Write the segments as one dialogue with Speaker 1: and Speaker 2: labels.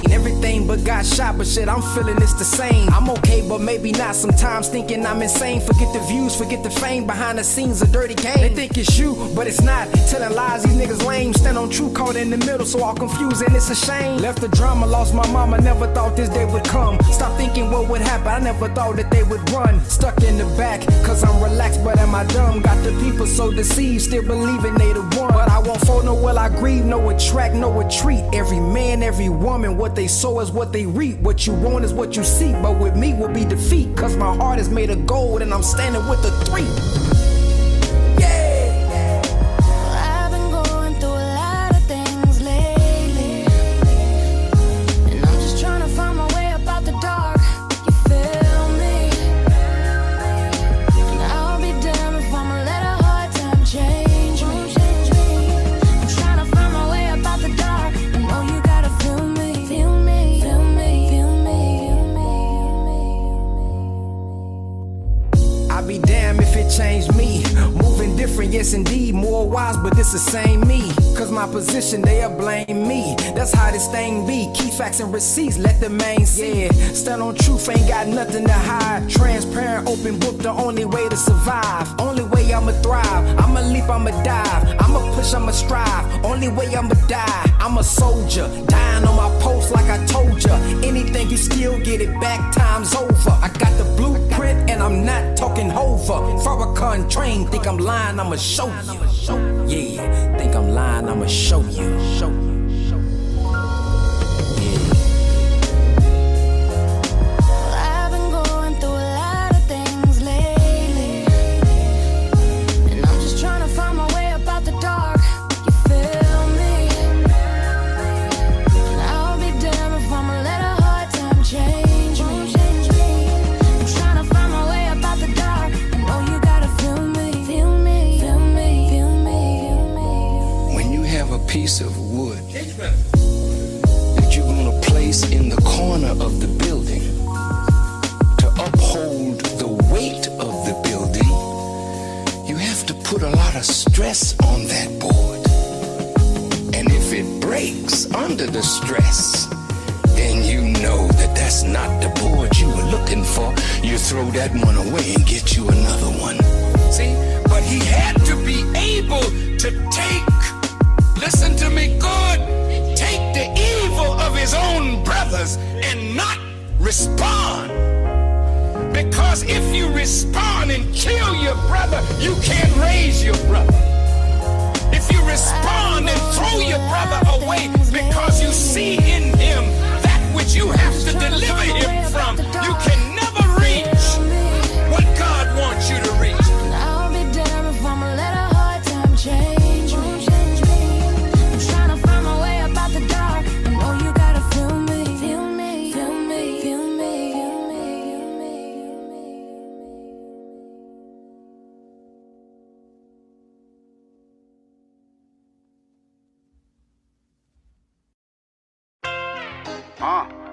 Speaker 1: pain. Everything but got shot, but shit, I'm feeling it's the same. I'm okay, but maybe not. Sometimes thinking I'm insane. Forget the views, forget the fame. Behind the scenes, a dirty game. They think it's you, but it's not. Telling lies, these niggas lame. Stand on truth, caught in the middle, so all confused, and it's a shame. Left the drama, lost my mama, never thought this day would come. Stop thinking what would happen, I never thought that they would run. Stuck in the back, cause I'm relaxed, but am I dumb? Got the people so deceived, still believing they the one. But I won't fold, no will I grieve, no attract, no retreat. Every man, every woman, what they sow is what they reap. What you want is what you seek, but with me will be defeat. Cause my heart is made of gold and I'm standing with the 3. Changed me, moving different, yes indeed, more wise, but this the same me. Cause my position, they'll blame me. That's how this thing be. Key facts and receipts, let the main see. Stand on truth, ain't got nothing to hide. Transparent, open book, the only way to survive. Only way I'ma thrive. I'ma leap, I'ma dive. I'ma push, I'ma strive. Only way I'ma die. I'm a soldier, dying on my post like I told ya. Anything you steal, get it back, time's over. I got the blueprint and I'm not talking over. Farrakhan trained, think I'm lying, I'ma show you. Yeah, think I'm lying, I'ma show you.
Speaker 2: Piece of wood that you're gonna place in the corner of the building to uphold the weight of the building, you have to put a lot of stress on that board. And if it breaks under the stress, then you know that that's not the board you were looking for. You throw that one away and get you another one. See, but he had to be able to take, listen to me good, take the evil of his own brothers and not respond. Because if you respond and kill your brother, you can't raise your brother. If you respond and throw your brother away because you see in him that which you have to deliver him from, you can never reach what God wants you to reach.
Speaker 3: I'll be damned if I'ma let a hard time change.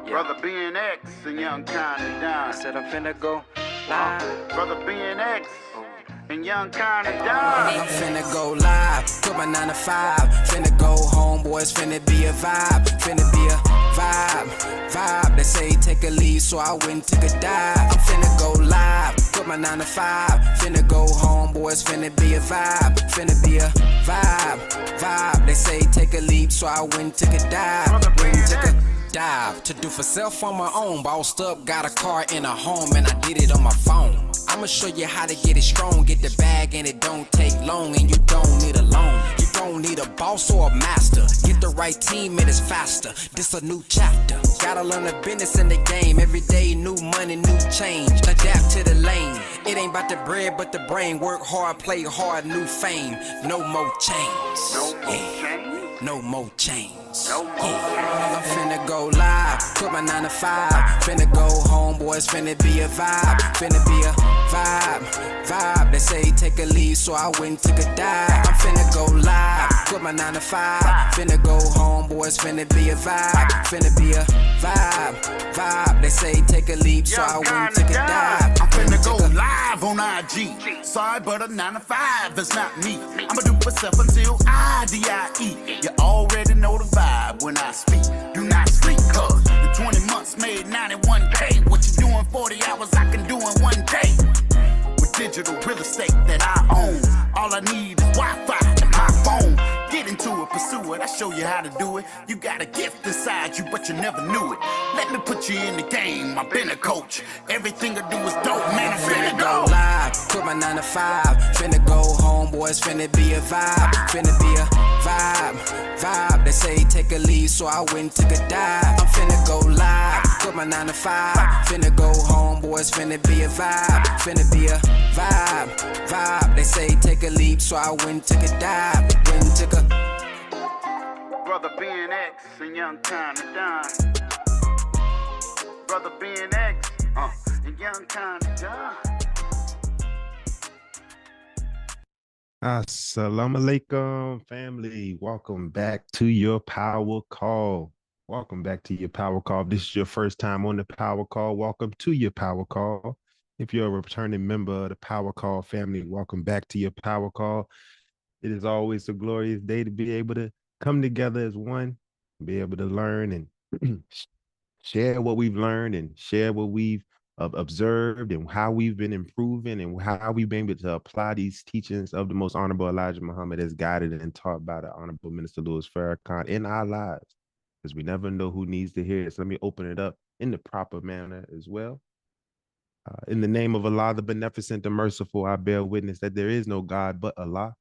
Speaker 4: Brother BNX and Young Connie Don.
Speaker 1: I said I'm finna go live.
Speaker 4: Brother BNX and Young Connie Don.
Speaker 1: I'm finna go live, put my 9 to 5. Finna go home, boys, finna be a vibe. Finna be a vibe. They say take a leave, so I went and took a dive. I'm finna go live, put my 9 to 5. Finna go home, boys, finna be a vibe. Finna be a vibe. They say take a leave, so I went and took a dive. Dive to do for self on my own. Bossed up, got a car and a home, and I did it on my phone. I'ma show you how to get it strong. Get the bag and it don't take long, and you don't need a loan. You don't need a boss or a master. Get the right team and it's faster. This a new chapter. Gotta learn the business in the game. Every day new money, new change. Adapt to the lane. It ain't about the bread but the brain. Work hard, play hard, new fame. No more chains. No more chains. I'm finna go live, put my 9 to 5. Finna go home, boys, finna be a vibe. Finna be a vibe. They say take a leave, so I went and took a dive. I'm finna go live, quit my 9 to 5. Finna go home, boys, finna be a vibe. Finna be a vibe. They say take a leap, so I went and took a dive.
Speaker 4: I'm finna go live on IG. Sorry, but a 9 to 5 is not me. I'ma do myself until I die. You already know the vibe when I speak. Do not sleep, cuz the 20 months made 91K. What you doing 40 hours, I can do in 1 day. With digital real estate that I own, all I need is Wi-Fi and my phone. Get into it, pursue it, I show you how to do it. You got a gift inside you, but you never knew it. Let me put you in the game, I've been a coach. Everything I do is dope, man, I'm finna go
Speaker 1: live, quit my 9 to 5. Finna go home, boys, finna be a vibe. Finna be a vibe. They say take a leave, so I went and took a dive. I'm finna go live, quit my 9 to 5. Finna go home, boys, finna be a vibe. Finna be a vibe. They say take a leap, so I went and took a dive. Went and took a
Speaker 4: Brother BNX and Young Kinda Done. Brother BNX and Young Kinda Done.
Speaker 5: Assalamu alaikum, family. Welcome back to your power call. Welcome back to your power call. If this is your first time on the power call, welcome to your power call. If you're a returning member of the power call family, welcome back to your power call. It is always a glorious day to be able to come together as one, be able to learn and share what we've learned and share what we've observed and how we've been improving and how we've been able to apply these teachings of the most honorable Elijah Muhammad as guided and taught by the honorable Minister Louis Farrakhan in our lives, because we never know who needs to hear it. So let me open it up in the proper manner as well. In the name of Allah, the beneficent, the merciful, I bear witness that there is no God but Allah,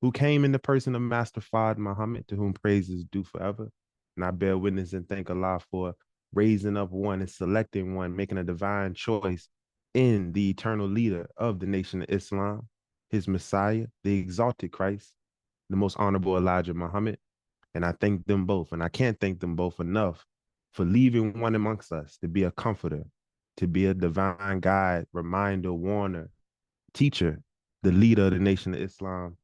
Speaker 5: who came in the person of Master Fard Muhammad, to whom praise is due forever. And I bear witness and thank Allah for raising up one and selecting one, making a divine choice in the eternal leader of the nation of Islam, his Messiah, the exalted Christ, the most honorable Elijah Muhammad. And I thank them both, and I can't thank them both enough for leaving one amongst us to be a comforter, to be a divine guide, reminder, warner, teacher, the leader of the nation of Islam,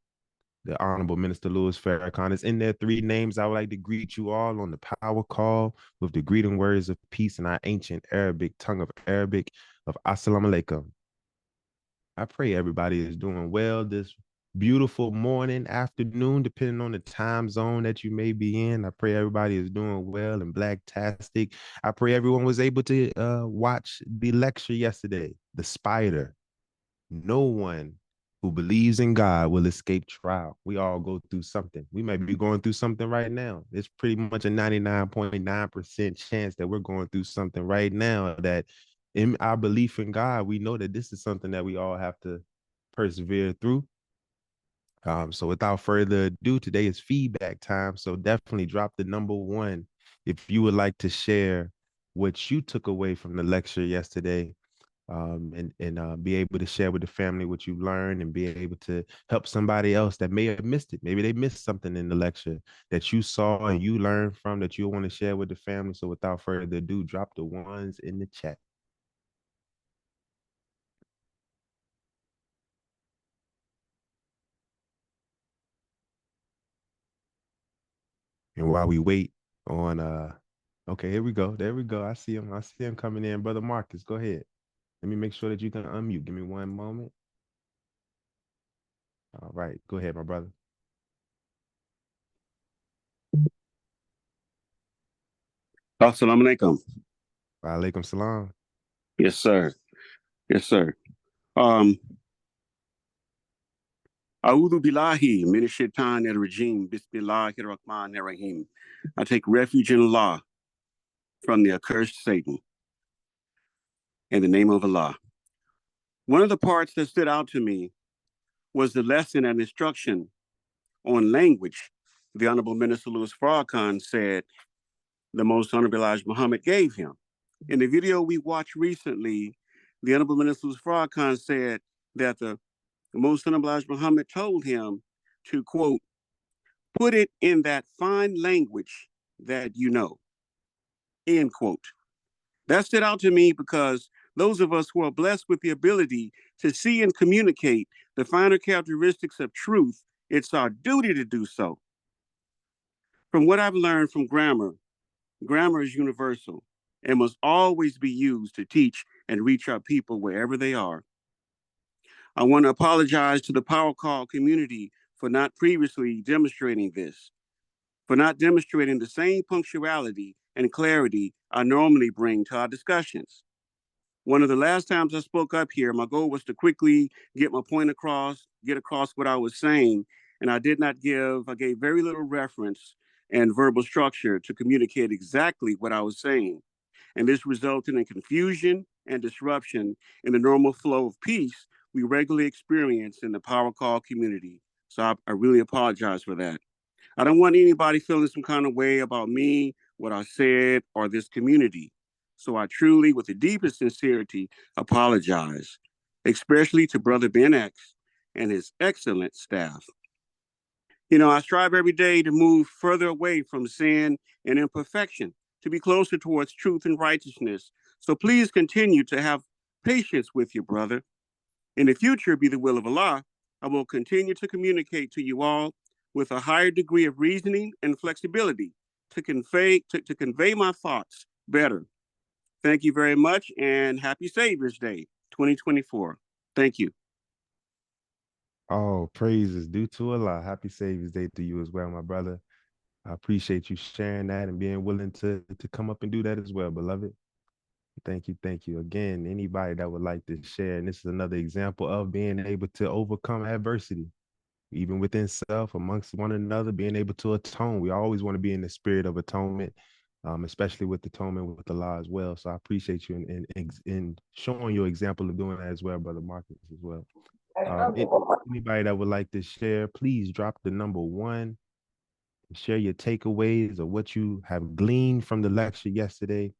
Speaker 5: the Honorable Minister Louis Farrakhan. Is in their 3 names. I would like to greet you all on the power call with the greeting words of peace in our ancient Arabic, tongue of Arabic, of Assalamu alaikum. I pray everybody is doing well this beautiful morning, afternoon, depending on the time zone that you may be in. I pray everybody is doing well and blacktastic. I pray everyone was able to watch the lecture yesterday, The Spider. No one who believes in God will escape trial. We all go through something. We might be going through something right now. It's pretty much a 99.9% chance that we're going through something right now, that in our belief in God, we know that this is something that we all have to persevere through. So without further ado, today is feedback time. So definitely drop the number 1 if you would like to share what you took away from the lecture yesterday, and be able to share with the family what you learned and be able to help somebody else that may have missed it. Maybe they missed something in the lecture that you saw and you learned from that you want to share with the family. So without further ado, drop the 1s in the chat. And while we wait on, okay, here we go. There we go. I see him. I see him coming in. Brother Marcus, go ahead. Let me make sure that you can unmute. Give me 1 moment. All right. Go ahead, my brother.
Speaker 6: Assalamu alaikum.
Speaker 5: Wa alaikum salam.
Speaker 6: Yes, sir. Yes, sir. A'udhu billahi minash shaitanir rajim. Bismillahir rahmanir rahim. I take refuge in Allah from the accursed Satan. In the name of Allah. One of the parts that stood out to me was the lesson and instruction on language the Honorable Minister Louis Farrakhan said the Most Honorable Elijah Muhammad gave him. In the video we watched recently, the Honorable Minister Louis Farrakhan said that the Most Honorable Elijah Muhammad told him to, quote, put it in that fine language that you know, end quote. That stood out to me because those of us who are blessed with the ability to see and communicate the finer characteristics of truth, it's our duty to do so. From what I've learned from grammar, grammar is universal and must always be used to teach and reach our people wherever they are. I want to apologize to the Power Call community for not previously demonstrating this, for not demonstrating the same punctuality and clarity I normally bring to our discussions. One of the last times I spoke up here, my goal was to quickly get my point across, get across what I was saying, and I gave very little reference and verbal structure to communicate exactly what I was saying. And this resulted in confusion and disruption in the normal flow of peace we regularly experience in the Power Call community. So I really apologize for that. I don't want anybody feeling some kind of way about me, what I said, or this community. So I truly, with the deepest sincerity, apologize, especially to Brother Ben X and his excellent staff. You know, I strive every day to move further away from sin and imperfection, to be closer towards truth and righteousness. So please continue to have patience with your brother. In the future, be the will of Allah, I will continue to communicate to you all with a higher degree of reasoning and flexibility to convey my thoughts better. Thank you very much, and happy Savior's Day 2024. Thank you.
Speaker 5: Oh, praise is due to Allah. Happy Savior's Day to you as well, my brother. I appreciate you sharing that and being willing to come up and do that as well, beloved. Thank you. Thank you. Again, anybody that would like to share, and this is another example of being able to overcome adversity, even within self, amongst one another, being able to atone. We always want to be in the spirit of atonement, especially with atonement with Allah as well. So I appreciate you in showing your example of doing that as well, Brother Marcus, as well. Anybody that would like to share, please drop the number 1. Share your takeaways or what you have gleaned from the lecture yesterday.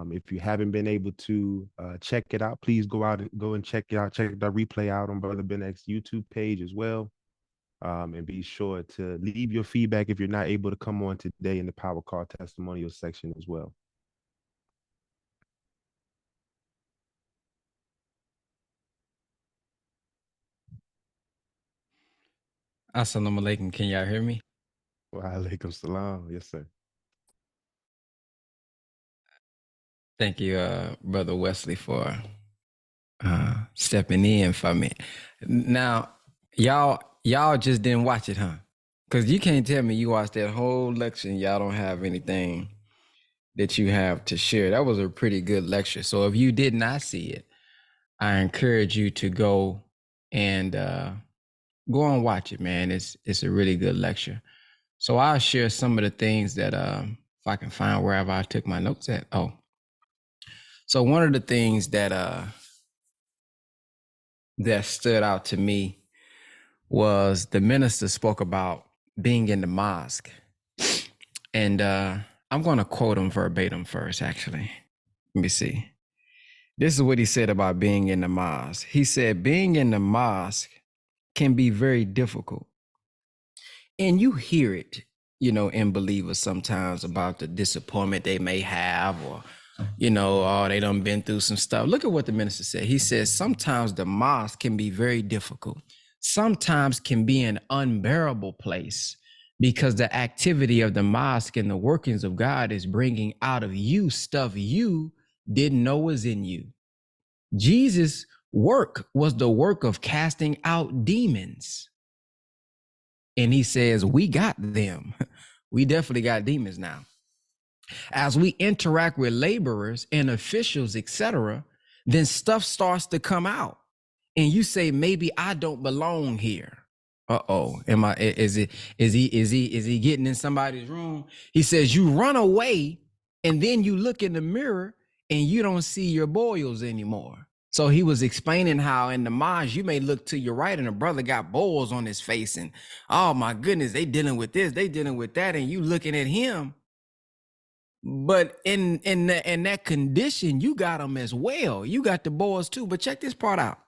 Speaker 5: If you haven't been able to check it out, please go and check it out. Check the replay out on Brother Ben X's YouTube page as well. And be sure to leave your feedback if you're not able to come on today in the Power Call testimonial section as well.
Speaker 7: Assalamu alaikum. Can y'all hear me?
Speaker 5: Wa alaikum salam. Yes, sir.
Speaker 7: Thank you, Brother Wesley, for stepping in for me. Now, y'all just didn't watch it, huh? Because you can't tell me you watched that whole lecture and y'all don't have anything that you have to share. That was a pretty good lecture. So if you did not see it, I encourage you to go and watch it, man. It's a really good lecture. So I'll share some of the things that if I can find wherever I took my notes at. Oh. So one of the things that stood out to me was the minister spoke about being in the mosque. And I'm going to quote him verbatim first, actually. Let me see. This is what he said about being in the mosque. He said, being in the mosque can be very difficult. And you hear it, you know, in believers sometimes about the disappointment they may have, or you know, oh, they done been through some stuff. Look at what the minister said. He says, sometimes the mosque can be very difficult. Sometimes can be an unbearable place because the activity of the mosque and the workings of God is bringing out of you stuff you didn't know was in you. Jesus' work was the work of casting out demons. And he says, we got them. We definitely got demons now. As we interact with laborers and officials, etc., then stuff starts to come out. And you say, maybe I don't belong here. Uh-oh. Is he getting in somebody's room? He says, you run away and then you look in the mirror and you don't see your boils anymore. So he was explaining how in the mosque, you may look to your right and a brother got boils on his face and, oh my goodness, they dealing with this, they dealing with that. And you looking at him. But in that condition, you got them as well. You got the boils too. But check this part out.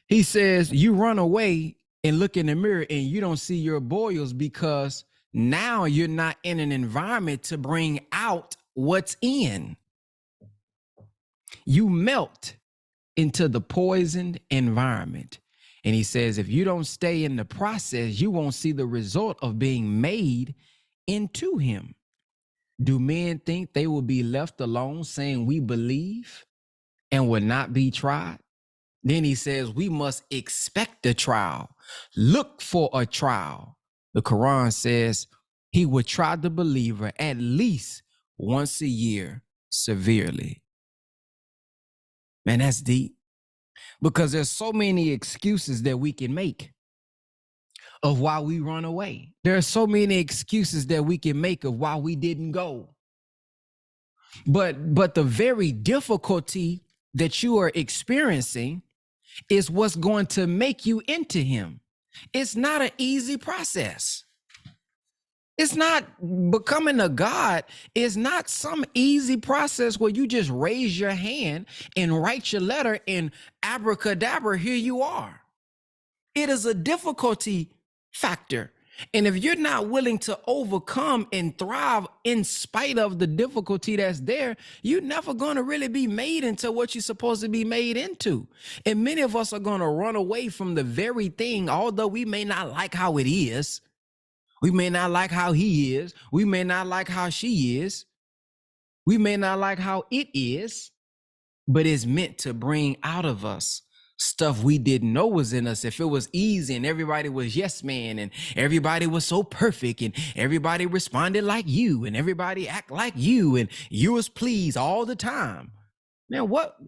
Speaker 7: He says you run away and look in the mirror and you don't see your boils because now you're not in an environment to bring out what's in. you melt into the poisoned environment. And he says, if you don't stay in the process, you won't see the result of being made into him. Do men think they will be left alone saying we believe and will not be tried? Then he says, we must expect a trial. Look for a trial. The Quran says he would try the believer at least once a year severely. Man, that's deep. Because there's so many excuses that we can make of why we run away. There are so many excuses that we can make of why we didn't go. But the very difficulty that you are experiencing is what's going to make you into him. It's not an easy process. It's not becoming a God. It's not some easy process where you just raise your hand and write your letter and abracadabra, here you are. It is a difficulty factor. And if you're not willing to overcome and thrive in spite of the difficulty that's there, you're never going to really be made into what you're supposed to be made into. And many of us are going to run away from the very thing, although we may not like how it is. We may not like how he is. We may not like how she is. We may not like how it is, but it's meant to bring out of us stuff we didn't know was in us. If it was easy and everybody was yes man and everybody was so perfect and everybody responded like you and everybody act like you and you was pleased all the time, man, what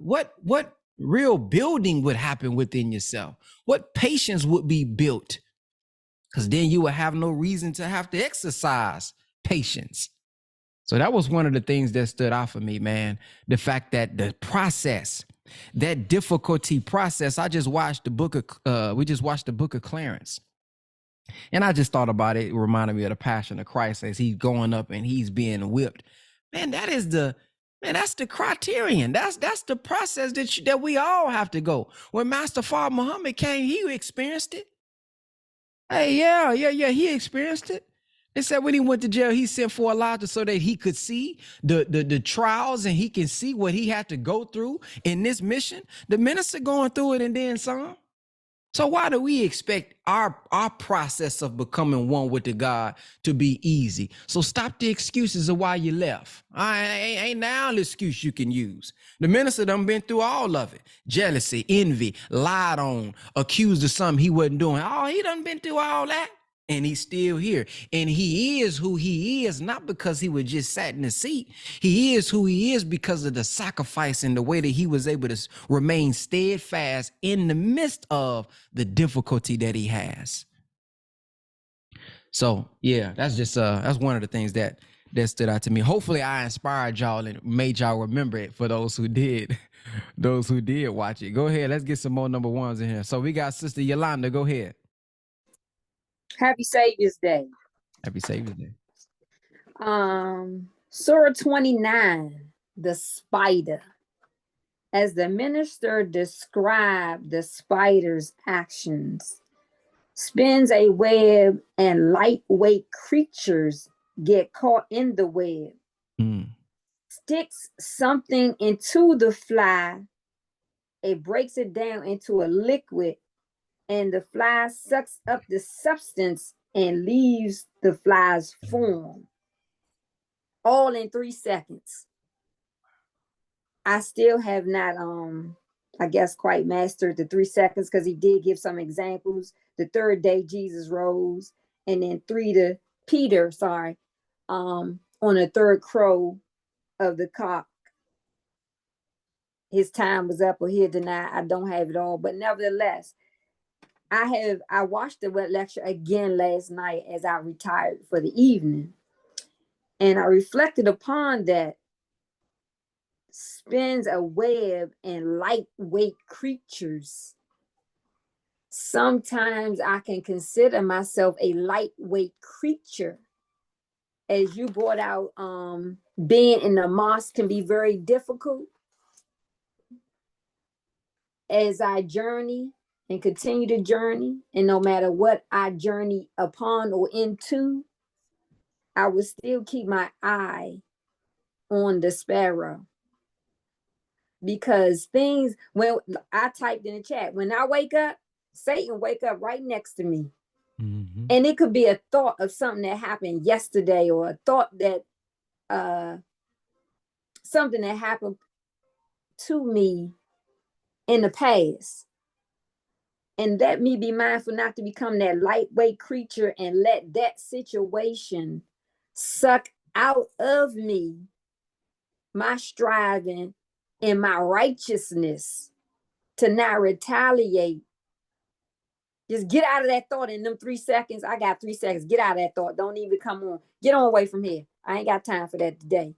Speaker 7: real building would happen within yourself? What patience would be built? Because then you would have no reason to have to exercise patience. So that was one of the things that stood out for me, man. The fact that the process, that difficulty process. I just watched the book of, we just watched the book of Clarence. And I just thought about it. It reminded me of the Passion of Christ as he's going up and he's being whipped. Man, that's the criterion. That's the process that we all have to go. When Master Father Muhammad came, he experienced it. Hey, yeah, he experienced it. They said when he went to jail, he sent for Elijah so that he could see the trials and he can see what he had to go through in this mission. The minister going through it and then some. So why do we expect our process of becoming one with the God to be easy? So stop the excuses of why you left. Ain't now an excuse you can use. The minister done been through all of it. Jealousy, envy, lied on, accused of something he wasn't doing. Oh, he done been through all that. And he's still here. And he is who he is, not because he was just sat in the seat. He is who he is because of the sacrifice and the way that he was able to remain steadfast in the midst of the difficulty that he has. So, yeah, that's just that's one of the things that stood out to me. Hopefully I inspired y'all and made y'all remember it for those who did watch it. Go ahead. Let's get some more number ones in here. So we got Sister Yolanda. Go ahead.
Speaker 8: Happy Savior's Day.
Speaker 7: Happy Savior's Day.
Speaker 8: Surah 29, the spider. As the minister described the spider's actions, spins a web and lightweight creatures get caught in the web. Sticks something into the fly, it breaks it down into a liquid, and the fly sucks up the substance and leaves the fly's form. All in 3 seconds. I still have not, I guess, quite mastered the 3 seconds because he did give some examples. The third day, Jesus rose, and then Peter, on the third crow of the cock, his time was up or he'll deny. I don't have it all, but nevertheless, I watched the wet lecture again last night as I retired for the evening. And I reflected upon that. Spins a web and lightweight creatures. Sometimes I can consider myself a lightweight creature. As you brought out, being in the mosque can be very difficult. As I journey and continue to journey, and no matter what I journey upon or into, I will still keep my eye on the sparrow. because things, when I typed in the chat, when I wake up, Satan wake up right next to me. And it could be a thought of something that happened yesterday, or a thought that something that happened to me in the past. And let me be mindful not to become that lightweight creature and let that situation suck out of me my striving and my righteousness to not retaliate. Just get out of that thought in them 3 seconds. I got 3 seconds. Get out of that thought. Don't even come on. Get on away from here. I ain't got time for that today.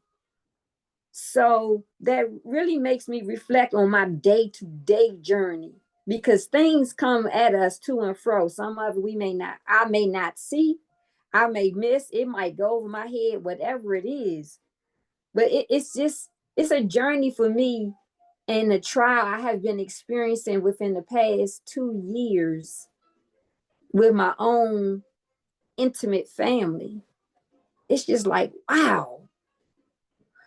Speaker 8: So that really makes me reflect on my day-to-day journey, because things come at us to and fro. Some of it I may not see, I may miss, it might go over my head, whatever it is. But it's a journey for me, and the trial I have been experiencing within the past 2 years with my own intimate family. It's just like, wow.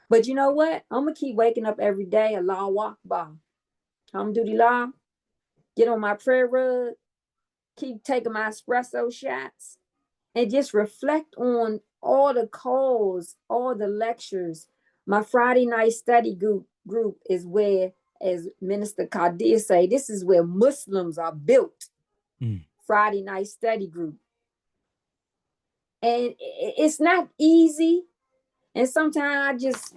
Speaker 8: But you know what? I'm going to keep waking up every day, Allah Akbar. Alhamdulillah. Get on my prayer rug. Keep taking my espresso shots. And just reflect on all the calls, all the lectures. My Friday night study group is where, as Minister Kadir say, this is where Muslims are built. Friday night study group. And it's not easy. And sometimes I just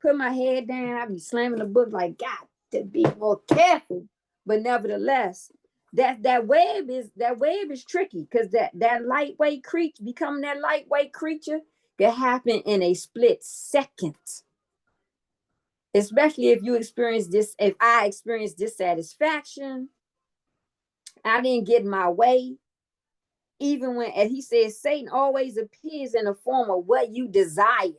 Speaker 8: put my head down. I be slamming the book like, God, to be more careful. But nevertheless, that web is tricky, because that lightweight creature, becoming that lightweight creature, can happen in a split second. Especially if you experience this, if I experience dissatisfaction, I didn't get my way. Even when, as he says, Satan always appears in the form of what you desire.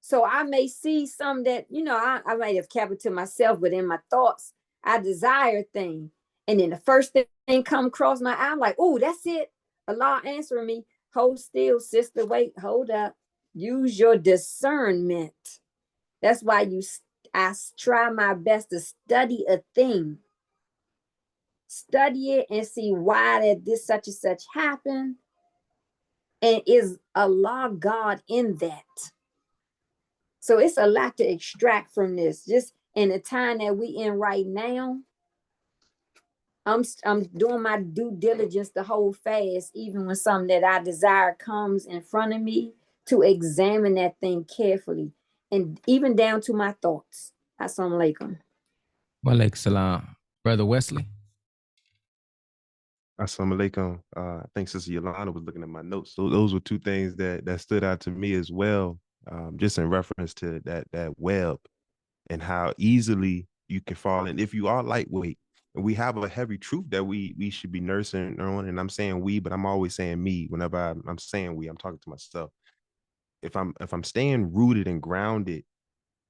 Speaker 8: So I may see some that, I might have kept it to myself, but in my thoughts, I desire a thing. And then the first thing come across my eye, I'm like, oh, that's it. Allah answering me. Hold still, sister. Wait, hold up. Use your discernment. That's why I try my best to study a thing. Study it and see why that this such and such happened. And is Allah God in that? So it's a lot to extract from this. Just in the time that we in right now, I'm doing my due diligence to hold fast, even when something that I desire comes in front of me, to examine that thing carefully, and even down to my thoughts. Assalamu alaikum.
Speaker 7: Walaikum salam. Brother Wesley.
Speaker 5: Assalamu alaikum. I think Sister Yolanda was looking at my notes. So those were two things that stood out to me as well, just in reference to that web and how easily you can fall in if you are lightweight. And we have a heavy truth that we should be nursing on. And I'm saying we, but I'm always saying me. Whenever I'm saying we, I'm talking to myself. If I'm staying rooted and grounded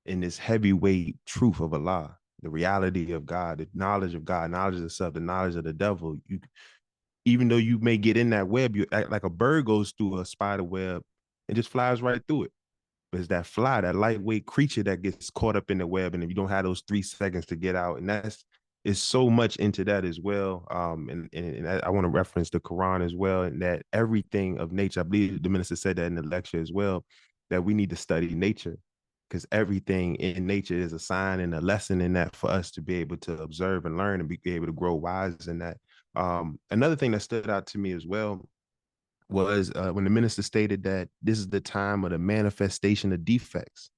Speaker 5: in this heavyweight truth of Allah, the reality of God, the knowledge of God, knowledge of self, the knowledge of the devil, even though you may get in that web, you act like a bird goes through a spider web and just flies right through it. But it's that fly, that lightweight creature that gets caught up in the web, and if you don't have those 3 seconds to get out, and is so much into that as well. And I want to reference the Quran as well, and that everything of nature, I believe the minister said that in the lecture as well, that we need to study nature, because everything in nature is a sign and a lesson in that for us to be able to observe and learn and be able to grow wise in that. Another thing that stood out to me as well was when the minister stated that this is the time of the manifestation of defects,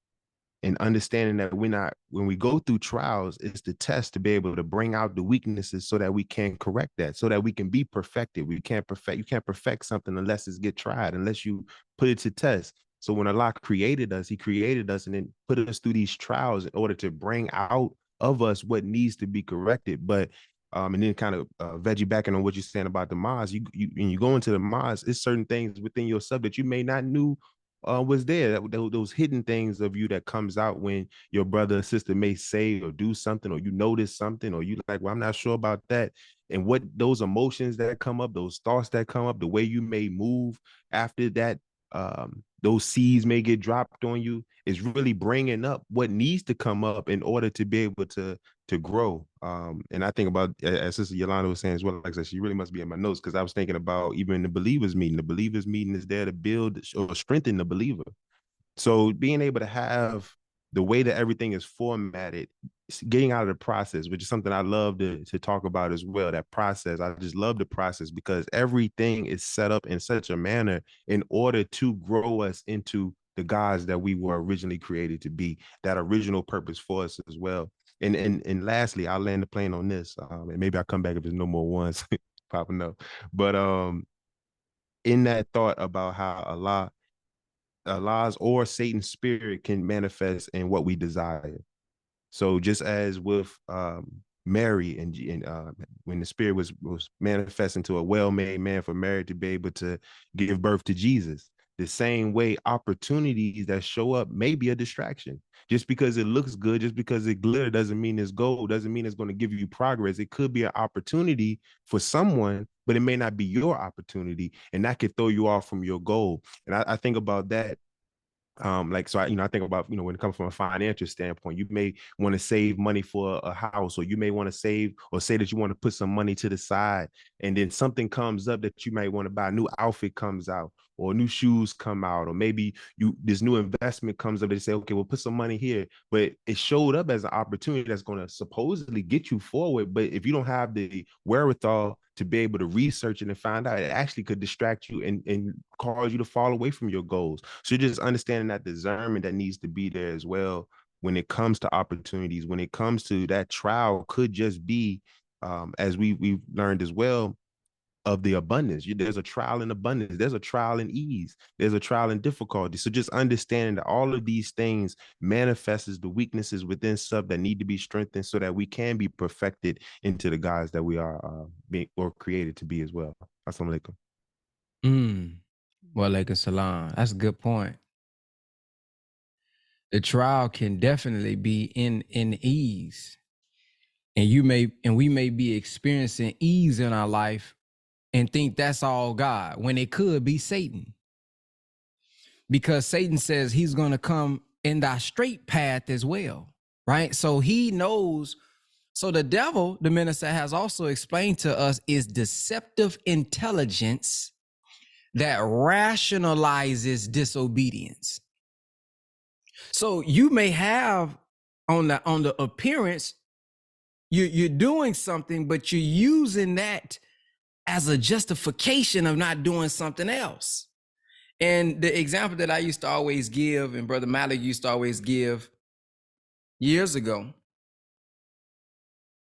Speaker 5: and understanding that when we go through trials, it's the test to be able to bring out the weaknesses so that we can correct that, so that we can be perfected. You can't perfect something unless it's get tried, unless you put it to test. So when Allah created us, he created us and then put us through these trials in order to bring out of us what needs to be corrected. But and then kind of veggie back on what you're saying about the Maz. When you go into the Maz, it's certain things within yourself that you may not knew was there, those hidden things of you that comes out when your brother or sister may say or do something, or you notice something, or you like, well, I'm not sure about that. And what those emotions that come up, those thoughts that come up, the way you may move after that those seeds may get dropped on you. It's really bringing up what needs to come up in order to be able to grow. And I think about, as Sister Yolanda was saying as well, like I said, she really must be in my notes, because I was thinking about even the believers meeting. The believers meeting is there to build or strengthen the believer. So being able to have the way that everything is formatted, getting out of the process, which is something I love to talk about as well, that process. I just love the process, because everything is set up in such a manner in order to grow us into the gods that we were originally created to be, that original purpose for us as well. And lastly, I'll land the plane on this, and maybe I'll come back if there's no more ones popping up. But in that thought about how Allah's or Satan's spirit can manifest in what we desire. So just as with Mary and when the spirit was manifesting to a well-made man for Mary to be able to give birth to Jesus, the same way opportunities that show up may be a distraction. Just because it looks good, just because it glitter, doesn't mean it's gold, doesn't mean it's going to give you progress. It could be an opportunity for someone, but it may not be your opportunity, and that could throw you off from your goal. And I think about that. Like, so I think about, when it comes from a financial standpoint, you may want to save money for a house, or you may want to save, or say that you want to put some money to the side, and then something comes up that you might want to buy. A new outfit comes out, or new shoes come out, or maybe this new investment comes up. They say, okay, we'll put some money here, but it showed up as an opportunity that's going to supposedly get you forward. But if you don't have the wherewithal to be able to research it and find out, it actually could distract you and cause you to fall away from your goals. So just understanding that discernment that needs to be there as well when it comes to opportunities, when it comes to that trial could just be, as we've learned as well, of the abundance. There's a trial in abundance. There's a trial in ease. There's a trial in difficulty. So just understanding that all of these things manifests the weaknesses within stuff that need to be strengthened so that we can be perfected into the guys that we are being or created to be as well. Assalamu alaikum.
Speaker 7: Wa alaikum salam. That's a good point. The trial can definitely be in ease. And we may be experiencing ease in our life and think that's all God, when it could be Satan. Because Satan says he's going to come in thy straight path as well, right? So he knows. So the devil, the minister has also explained to us, is deceptive intelligence that rationalizes disobedience. So you may have on the appearance, you're doing something, but you're using that as a justification of not doing something else. And the example that I used to always give, and Brother Malik used to always give years ago,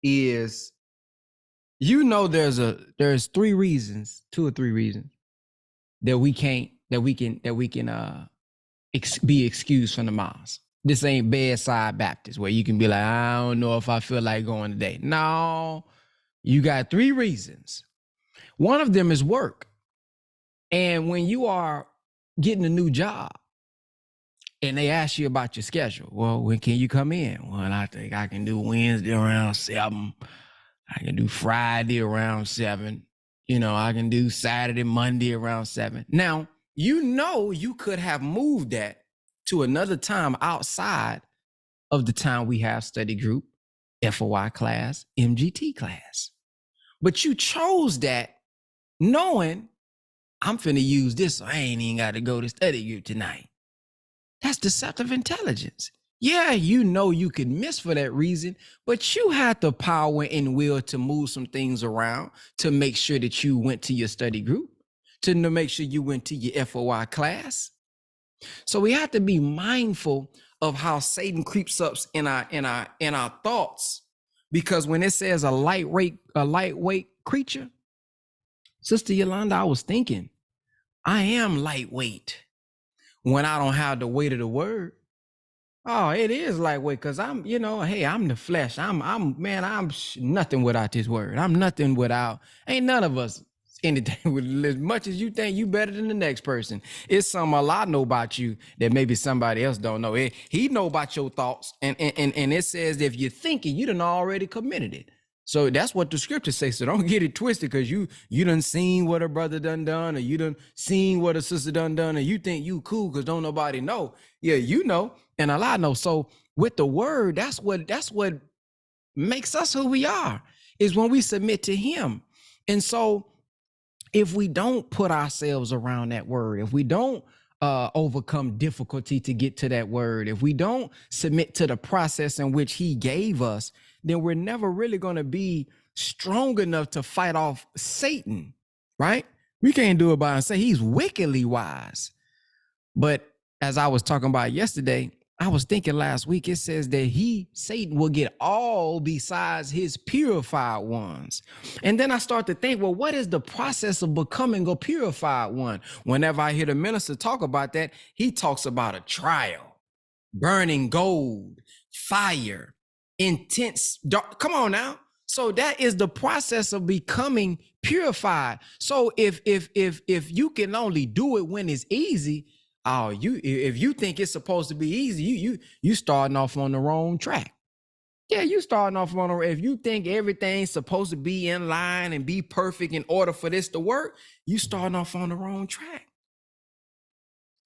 Speaker 7: is, there's 3 reasons, 2 or 3 reasons that we can be excused from the mosque. This ain't bedside Baptist where you can be like, I don't know if I feel like going today. No, you got 3 reasons. One of them is work. And when you are getting a new job and they ask you about your schedule, well, when can you come in? Well, I think I can do Wednesday around 7. I can do Friday around 7. I can do Saturday, Monday around 7. Now, you could have moved that to another time outside of the time we have study group, FOI class, MGT class. But you chose that knowing I'm finna use this, so I ain't even got to go to study group tonight. That's deceptive intelligence. Yeah, you could miss for that reason, but you had the power and will to move some things around to make sure that you went to your study group, to make sure you went to your FOI class. So we have to be mindful of how Satan creeps up in our thoughts, because when it says a lightweight creature, Sister Yolanda, I was thinking, I am lightweight when I don't have the weight of the word. Oh, it is lightweight because I'm the flesh. I'm nothing without this word. I'm nothing without, ain't none of us anything with, as much as you think you better than the next person. It's something a lot know about you that maybe somebody else don't know. He know about your thoughts. And it says if you're thinking, you done already committed it. So that's what the scripture says. So don't get it twisted, because you done seen what a brother done, or you done seen what a sister done, and you think you cool because don't nobody know. Yeah, you know, and a lot know. So with the word, that's what makes us who we are, is when we submit to him. And so if we don't put ourselves around that word, if we don't overcome difficulty to get to that word, if we don't submit to the process in which he gave us, then we're never really going to be strong enough to fight off Satan, right? We can't do it by and say he's wickedly wise. But as I was talking about yesterday, I was thinking last week, it says that Satan will get all besides his purified ones. And then I start to think, well, what is the process of becoming a purified one? Whenever I hear the minister talk about that, he talks about a trial, burning gold, fire, intense dark. Come on now. So that is the process of becoming purified. So if you can only do it when it's easy, if you think it's supposed to be easy, you starting off on the wrong track. Yeah, you starting off on if you think everything's supposed to be in line and be perfect in order for this to work, you starting off on the wrong track.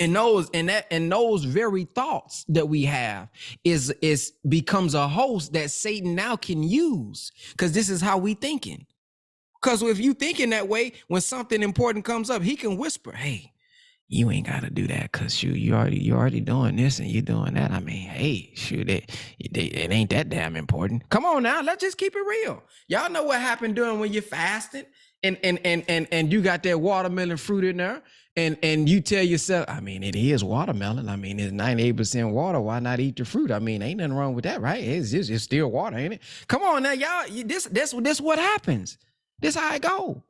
Speaker 7: And those very thoughts that we have is becomes a host that Satan now can use, because this is how we thinking. Because if you thinking that way, when something important comes up, he can whisper, "Hey, you ain't got to do that, because you already doing this and you doing that. I mean, hey, shoot, it ain't that damn important. Come on now, let's just keep it real. Y'all know what happened during when you're fasting and you got that watermelon fruit in there, and you tell yourself, I mean, it is watermelon. I mean, it's 98% water. Why not eat the fruit? I mean, ain't nothing wrong with that, right? It's still water, ain't it? Come on now, y'all. This what happens. This how it go.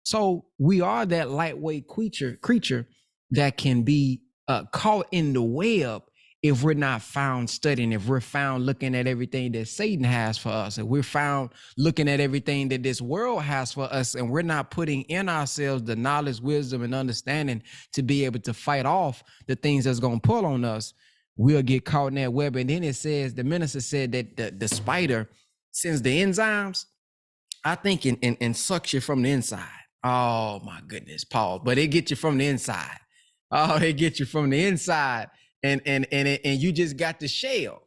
Speaker 7: So we are that lightweight creature that can be caught in the web if we're not found studying, if we're found looking at everything that Satan has for us, if we're found looking at everything that this world has for us, and we're not putting in ourselves the knowledge, wisdom, and understanding to be able to fight off the things that's going to pull on us, we'll get caught in that web. And then it says, the minister said that the spider sends the enzymes, I think, and sucks you from the inside. Oh my goodness, Paul, but it gets you from the inside. Oh, they get you from the inside, and you just got the shell.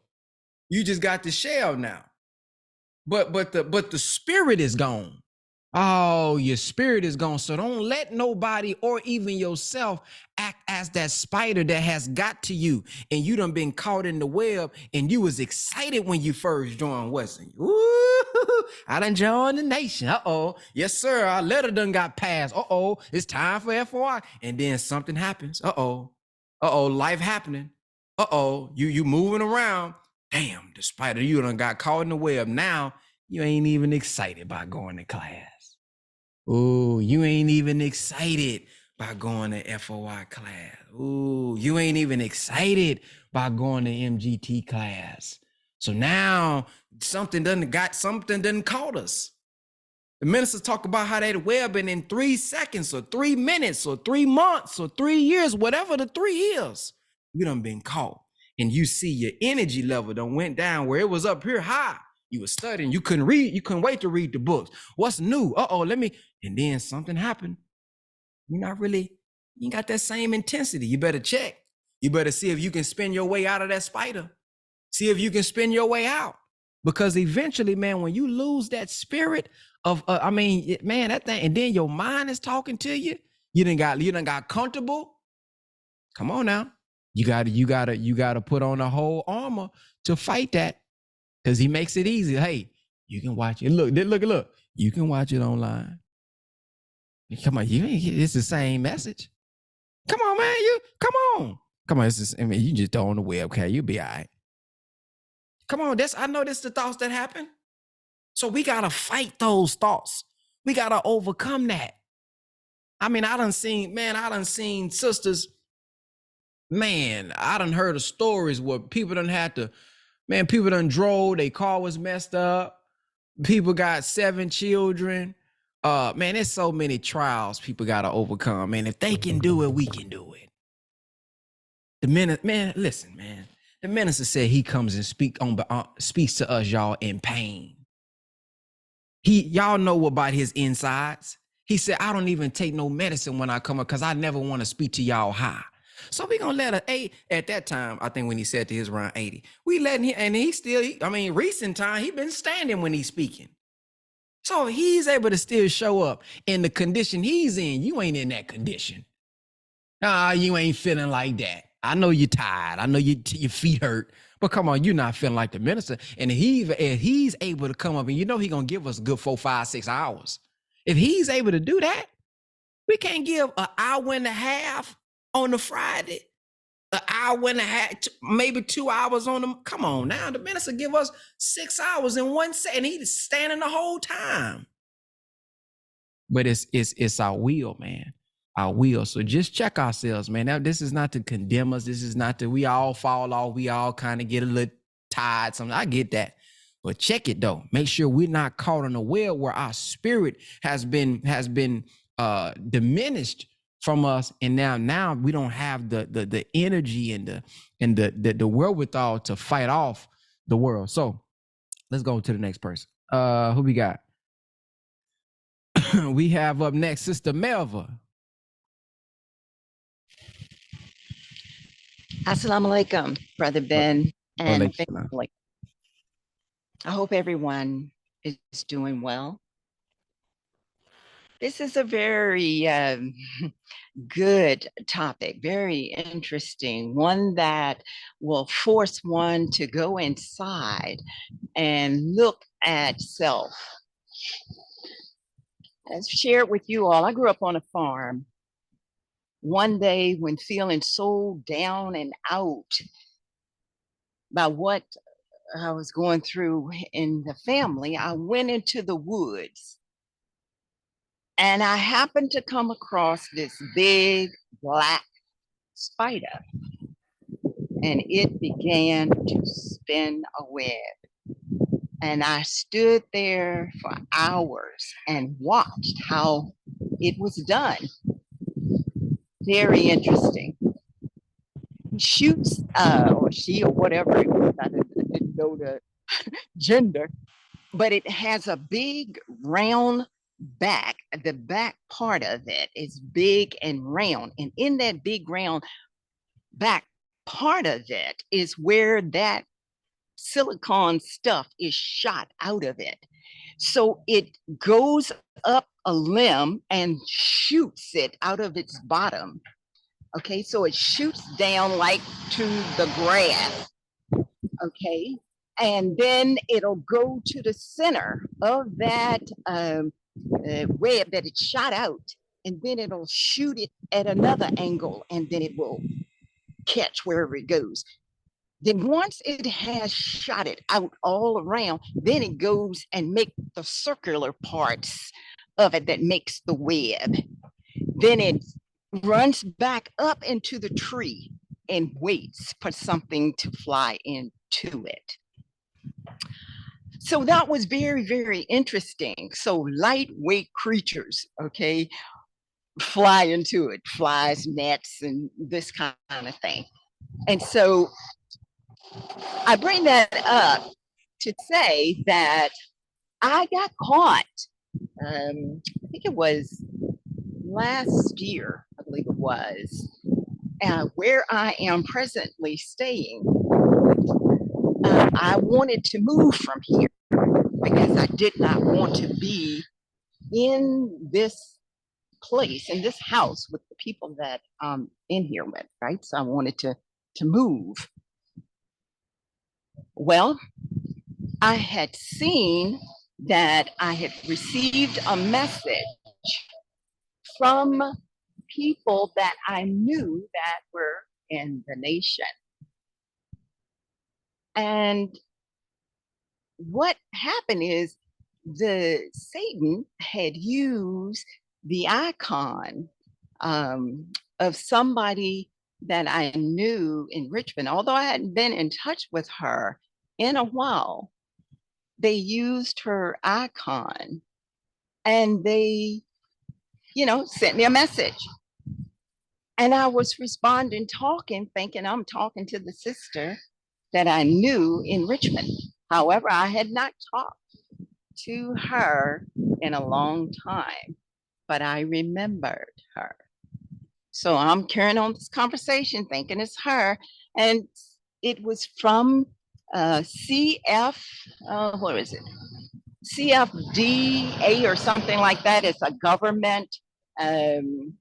Speaker 7: You just got the shell now. But the spirit is gone. Oh, your spirit is gone. So don't let nobody or even yourself act as that spider that has got to you, and you done been caught in the web, and you was excited when you first joined Western. Ooh, I done joined the nation. Uh-oh. Yes, sir. Our letter done got passed. Uh-oh. It's time for FOI. And then something happens. Uh-oh. Uh-oh. Life happening. Uh-oh. You moving around. Damn, the spider, you done got caught in the web. Now you ain't even excited by going to class. Ooh, you ain't even excited by going to FOI class. Ooh, you ain't even excited by going to MGT class. So now something done caught us. The ministers talk about how that web, and in 3 seconds or 3 minutes or 3 months or 3 years, whatever the 3 is, you done been caught. And you see your energy level done went down where it was up here high. You were studying, you couldn't read, you couldn't wait to read the books. What's new? And then something happened. You ain't got that same intensity. You better check. You better see if you can spin your way out of that spider. See if you can spin your way out. Because eventually, man, when you lose that spirit of, that thing, and then your mind is talking to you, you done got comfortable. Come on now. You gotta put on the whole armor to fight that. Because he makes it easy. Hey, you can watch it. Look. You can watch it online. Come on, it's the same message. Come on, man. Come on. You just throw on the webcam. You'll be all right. Come on, I know that's the thoughts that happen. So we gotta fight those thoughts. We gotta overcome that. I mean, I done seen sisters. Man, I done heard of stories where people done drove, their car was messed up. People got 7 children. Man, there's so many trials people got to overcome. Man, if they can do it, we can do it. Listen, man. The minister said he comes and speaks to us, y'all, in pain. Y'all know about his insides. He said, I don't even take no medicine when I come up because I never want to speak to y'all high. So we gonna let at that time, I think when he said to his around 80, we letting him, and he still, recent time, he been standing when he's speaking. So he's able to still show up in the condition he's in. You ain't in that condition. You ain't feeling like that. I know you're tired. I know your feet hurt, but come on, you're not feeling like the minister. And if he's able to come up, and he gonna give us a good 4, 5, 6 hours. If he's able to do that, we can't give an hour and a half on the Friday, an hour and a half, maybe 2 hours on them. Come on now, the minister give us 6 hours in one set, and he's standing the whole time. But it's our will, man. Our will. So just check ourselves, man. Now, this is not to condemn us. This is not to, we all fall off. We all kind of get a little tired. Something. I get that. But check it though. Make sure we're not caught in a well where our spirit has been diminished from us, and now we don't have the energy and the wherewithal to fight off the world. So let's go to the next person. Who we got? We have up next Sister Melva.
Speaker 9: Assalamu alaikum, Brother Ben and family. I hope everyone is doing well. This is a very good topic, very interesting, one that will force one to go inside and look at self. As shared with you all, I grew up on a farm. One day when feeling so down and out by what I was going through in the family, I went into the woods and I happened to come across this big black spider, and it began to spin a web. And I stood there for hours and watched how it was done. Very interesting. He shoots, or she, or whatever it was, I didn't know the gender, but it has a big round back. The back part of it is big and round. And in that big round back part of it is where that silicone stuff is shot out of it. So it goes up a limb and shoots it out of its bottom. Okay, so it shoots down like to the grass. Okay, and then it'll go to the center of that web that it shot out, and then it'll shoot it at another angle, and then it will catch wherever it goes. Then once it has shot it out all around, then it goes and make the circular parts of it that makes the web. Then it runs back up into the tree and waits for something to fly into it. So that was very, very interesting. So lightweight creatures, okay, fly into it, flies, nets, and this kind of thing. And so I bring that up to say that I got caught, I think it was last year, I believe it was, where I am presently staying. I wanted to move from here because I did not want to be in this place, in this house with the people that I'm in here with, right? So I wanted to move. Well, I had seen that I had received a message from people that I knew that were in the nation. And what happened is Satan had used the icon of somebody that I knew in Richmond. Although I hadn't been in touch with her in a while, they used her icon and they, sent me a message. And I was responding, talking, thinking I'm talking to the sister that I knew in Richmond. However, I had not talked to her in a long time, but I remembered her. So I'm carrying on this conversation thinking it's her. And it was from what is it? CFDA or something like that. It's a government um,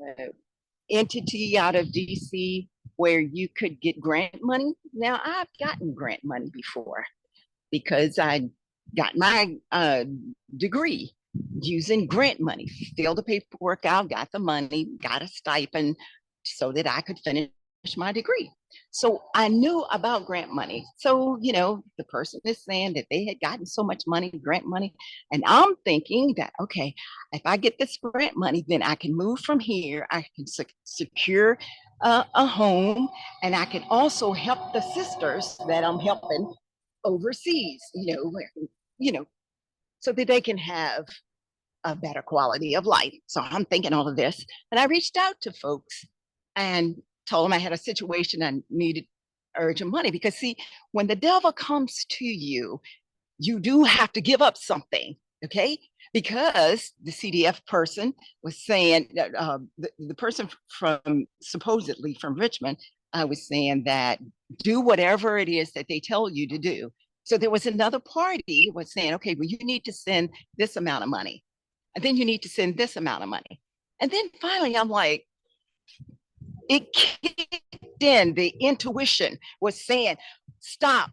Speaker 9: uh, entity out of DC where you could get grant money. Now, I've gotten grant money before because I got my degree using grant money, filled the paperwork out, got the money, got a stipend so that I could finish my degree. So I knew about grant money. So, the person is saying that they had gotten so much money, grant money. And I'm thinking that, okay, if I get this grant money, then I can move from here. I can secure a home, and I can also help the sisters that I'm helping overseas, so that they can have a better quality of life. So I'm thinking all of this. And I reached out to folks and told them I had a situation and needed urgent money. Because see, when the devil comes to you, you do have to give up something, okay? Because the CDF person was saying, the person supposedly from Richmond, was saying that do whatever it is that they tell you to do. So there was another party was saying, okay, well, you need to send this amount of money. And then you need to send this amount of money. And then finally, I'm like, it kicked in. The intuition was saying, stop,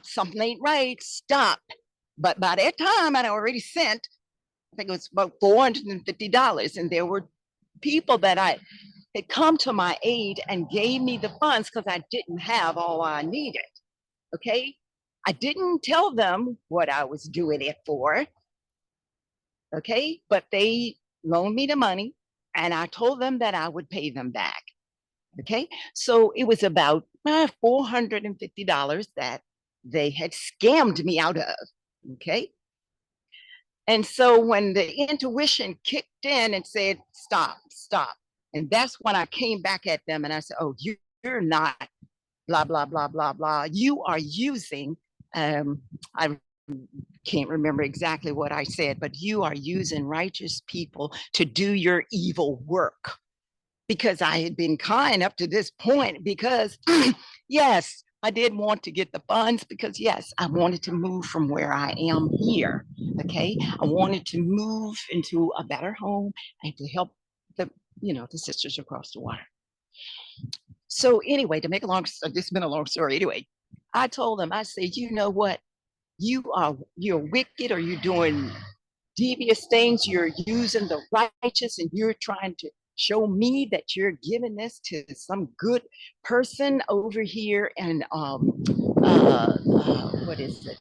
Speaker 9: something ain't right, stop. But by that time, I'd already sent, I think it was about $450. And there were people that had come to my aid and gave me the funds because I didn't have all I needed. Okay. I didn't tell them what I was doing it for. Okay. But they loaned me the money and I told them that I would pay them back. Okay. So it was about $450 that they had scammed me out of. Okay. And so when the intuition kicked in and said, stop. And that's when I came back at them and I said, oh, you're not blah, blah, blah, blah, blah. You are using, I can't remember exactly what I said, but you are using righteous people to do your evil work. Because I had been kind up to this point because yes, I did want to get the funds because yes, I wanted to move from where I am here. Okay. I wanted to move into a better home and to help the sisters across the water. So anyway, to make a long story, this has been a long story. Anyway, I told them, I said, you know what? You're wicked, or you're doing devious things. You're using the righteous and you're trying to show me that you're giving this to some good person over here. And what is it?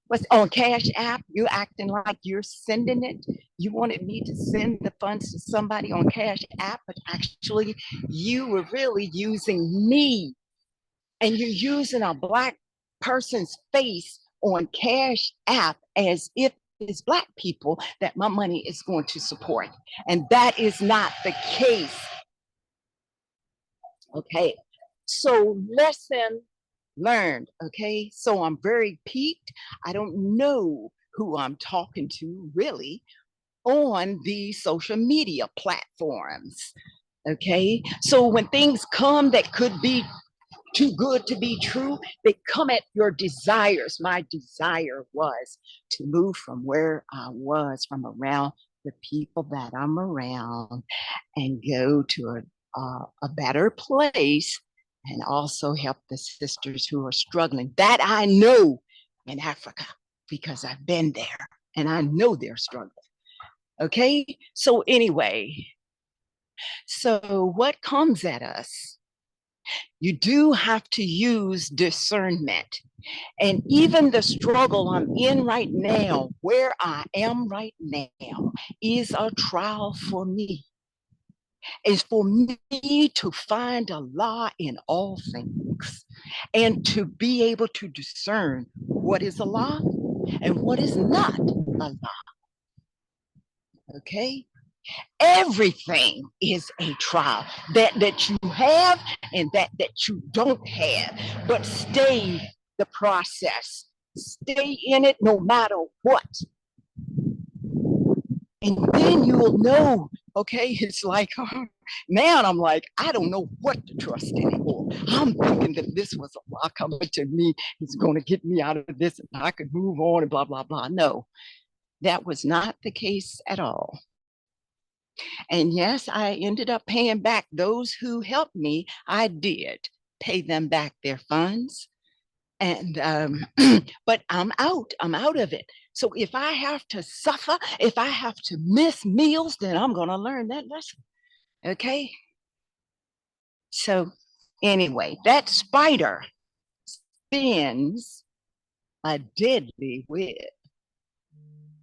Speaker 9: What's on Cash App? You acting like you're sending it. You wanted me to send the funds to somebody on Cash App, but actually you were really using me. And you're using a Black person's face on Cash App as if it's Black people that my money is going to support. And that is not the case. Okay, so lesson learned. Okay, so I'm very piqued. I don't know who I'm talking to really on the social media platforms. Okay, so when things come that could be too good to be true, they come at your desires. My desire was to move from where I was, from around the people that I'm around, and go to a better place, and also help the sisters who are struggling that I know in Africa, because I've been there and I know they're struggling. Okay, so anyway, so what comes at us? You do have to use discernment. And even the struggle I'm in right now, where I am right now, is a trial for me. It's for me to find Allah in all things and to be able to discern what is Allah and what is not Allah. Okay? Everything is a trial that you have and that you don't have, but stay the process. Stay in it no matter what. And then you will know, okay, it's like, now I'm like, I don't know what to trust anymore. I'm thinking that this was a law coming to me. It's going to get me out of this and I could move on and blah, blah, blah. No, that was not the case at all. And yes, I ended up paying back those who helped me. I did pay them back their funds. And but I'm out of it. So if I have to suffer, if I have to miss meals, then I'm going to learn that lesson. Okay. So anyway, that spider spins a deadly web.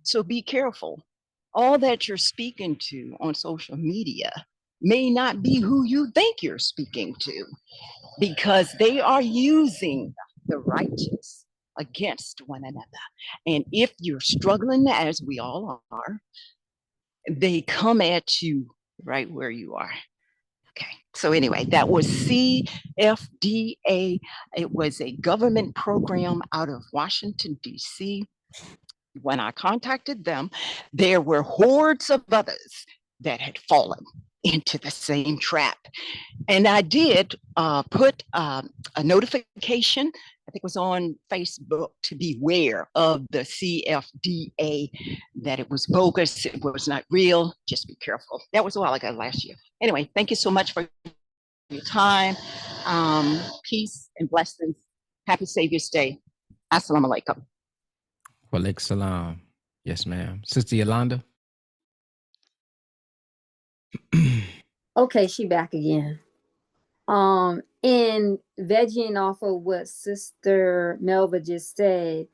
Speaker 9: So be careful. All that you're speaking to on social media may not be who you think you're speaking to, because they are using the righteous against one another. And if you're struggling, as we all are, they come at you right where you are. Okay. So anyway, that was CFDA. It was a government program out of Washington, D.C. When I contacted them, there were hordes of others that had fallen into the same trap. And I did put a notification, I think it was on Facebook, to beware of the CFDA, that it was bogus, it was not real, just be careful. That was a while ago, last year. Anyway, thank you so much for your time. Peace and blessings. Happy Savior's Day. Assalamu alaikum.
Speaker 7: Walaikum salam. Yes, ma'am. Sister Yolanda.
Speaker 8: Okay, she back again. In vegging off of what Sister Melva just said,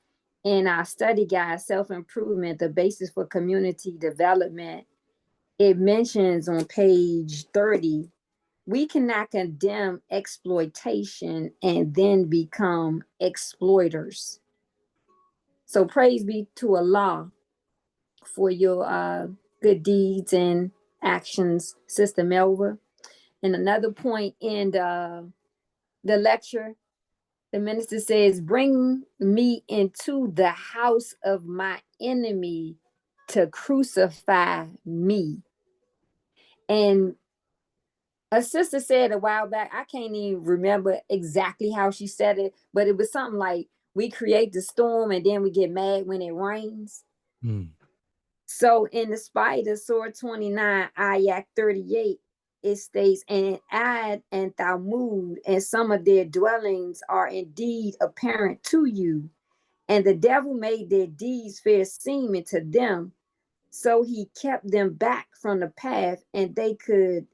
Speaker 8: in our study guide, Self-Improvement, the Basis for Community Development, it mentions on page 30, we cannot condemn exploitation and then become exploiters. So praise be to Allah for your good deeds and actions, Sister Melva. And another point in the lecture, the minister says, bring me into the house of my enemy to crucify me. And a sister said a while back, I can't even remember exactly how she said it, but it was something like, we create the storm and then we get mad when it rains. So in the Spider, Surah 29, Ayat 38, it states, and Ad and Thamud and some of their dwellings are indeed apparent to you, and the devil made their deeds fair seeming to them, so he kept them back from the path and they could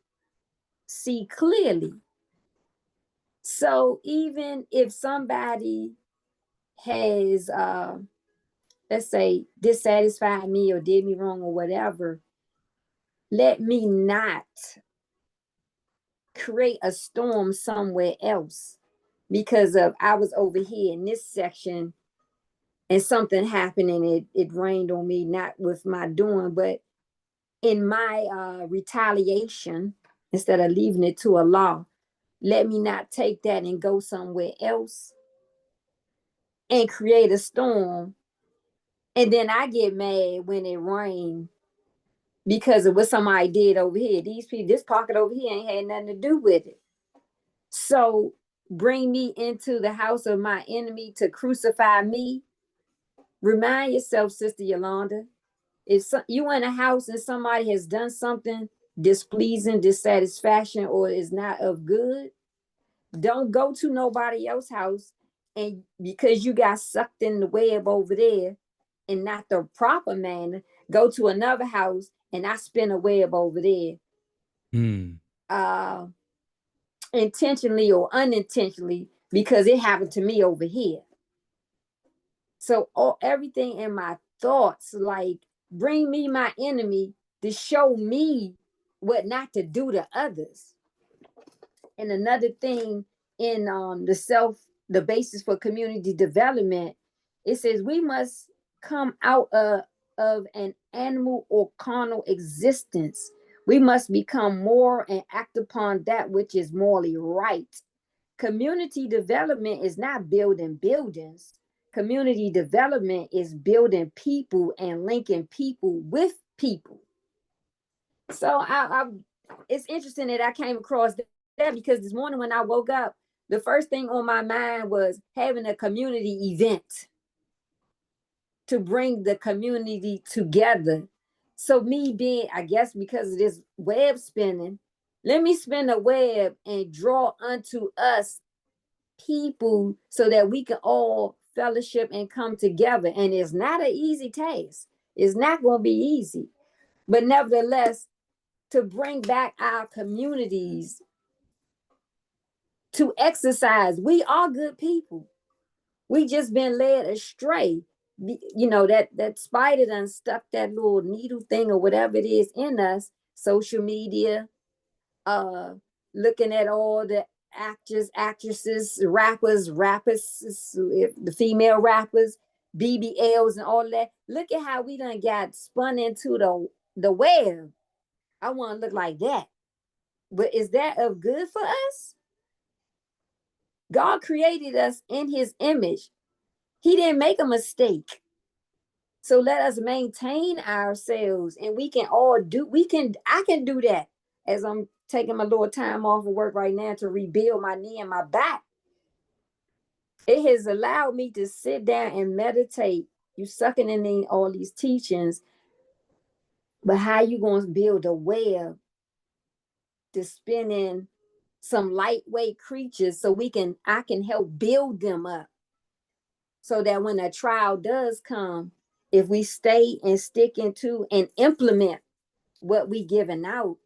Speaker 8: see clearly. So even if somebody has let's say dissatisfied me or did me wrong or whatever, let me not create a storm somewhere else because of I was over here in this section and something happened and it rained on me, not with my doing, but in my retaliation, instead of leaving it to Allah, let me not take that and go somewhere else and create a storm. And then I get mad when it rains because of what somebody did over here. These people, this pocket over here ain't had nothing to do with it. So bring me into the house of my enemy to crucify me. Remind yourself, Sister Yolanda, if you in a house and somebody has done something displeasing, dissatisfaction, or is not of good, don't go to nobody else's house, and because you got sucked in the web over there and not the proper manner, go to another house and I spin a web over there. Intentionally or unintentionally, because it happened to me over here. So everything in my thoughts, like, bring me my enemy to show me what not to do to others. And another thing in the basis for community development, it says we must come out of an animal or carnal existence. We must become more and act upon that which is morally right. Community development is not building buildings. Community development is building people and linking people with people. So it's interesting that I came across that because this morning when I woke up, the first thing on my mind was having a community event to bring the community together. So me being, I guess because of this web spinning, let me spin a web and draw unto us people so that we can all fellowship and come together. And it's not an easy task. It's not going to be easy. But nevertheless, to bring back our communities to exercise, we are good people. We just been led astray. You know, that spider done stuck that little needle thing or whatever it is in us. Social media, looking at all the actors, actresses, rappers, the female rappers, BBLs and all that. Look at how we done got spun into the web. I want to look like that. But is that of good for us? God created us in his image. He didn't make a mistake. So let us maintain ourselves and we can all do, I can do that as I'm taking my little time off of work right now to rebuild my knee and my back. It has allowed me to sit down and meditate. You sucking in all these teachings, but how you going to build a web to spin in some lightweight creatures so I can help build them up so that when a trial does come, if we stay and stick into and implement what we giving out,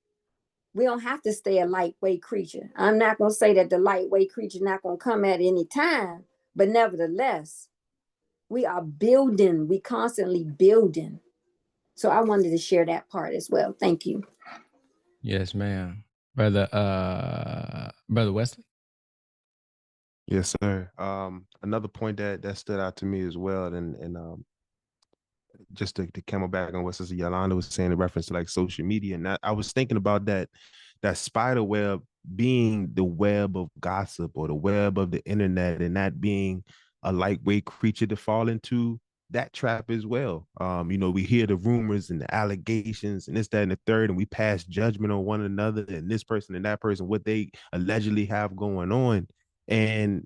Speaker 8: we don't have to stay a lightweight creature. I'm not going to say that the lightweight creature not going to come at any time, but nevertheless, we are building, we constantly building. So I wanted to share that part as well. Thank you.
Speaker 7: Yes, ma'am. Brother Wesley.
Speaker 5: Yes, sir. Another point that stood out to me as well, and just to camel back on what Sister Yolanda was saying in reference to like social media, and I was thinking about that spider web being the web of gossip or the web of the internet, and that being a lightweight creature to fall into that trap as well. You know, we hear the rumors and the allegations and this, that, and the third, and we pass judgment on one another and this person and that person, what they allegedly have going on. And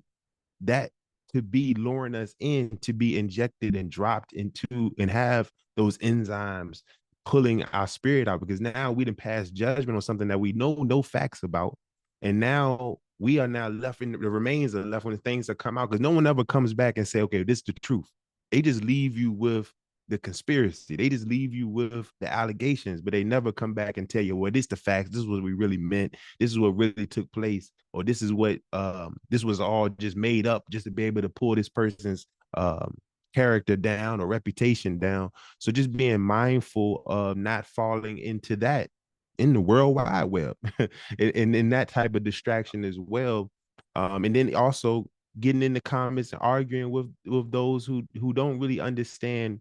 Speaker 5: that could be luring us in to be injected and dropped into and have those enzymes pulling our spirit out, because now we done pass judgment on something that we know no facts about. And now we are now left in the remains are left when the things that come out, because no one ever comes back and say, okay, this is the truth. They just leave you with the conspiracy. They just leave you with the allegations, but they never come back and tell you, well, this is the facts. This is what we really meant. This is what really took place. Or this is what this was all just made up just to be able to pull this person's character down or reputation down. So just being mindful of not falling into that in the World Wide Web and in that type of distraction as well. And then also getting in the comments and arguing with those who don't really understand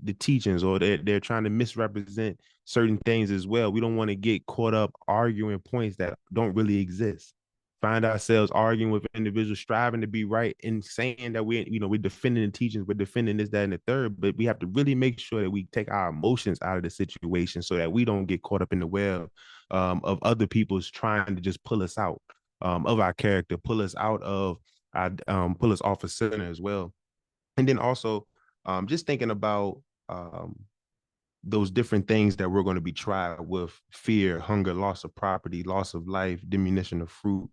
Speaker 5: the teachings, or they're trying to misrepresent certain things as well. We don't want to get caught up arguing points that don't really exist. Find ourselves arguing with individuals, striving to be right and saying that we're defending the teachings, we're defending this, that, and the third. But we have to really make sure that we take our emotions out of the situation so that we don't get caught up in the web of other people's trying to just pull us out of our character, pull us out of pull us off a center as well. And then also just thinking about those different things that we're going to be tried with: fear, hunger, loss of property, loss of life, diminution of fruit,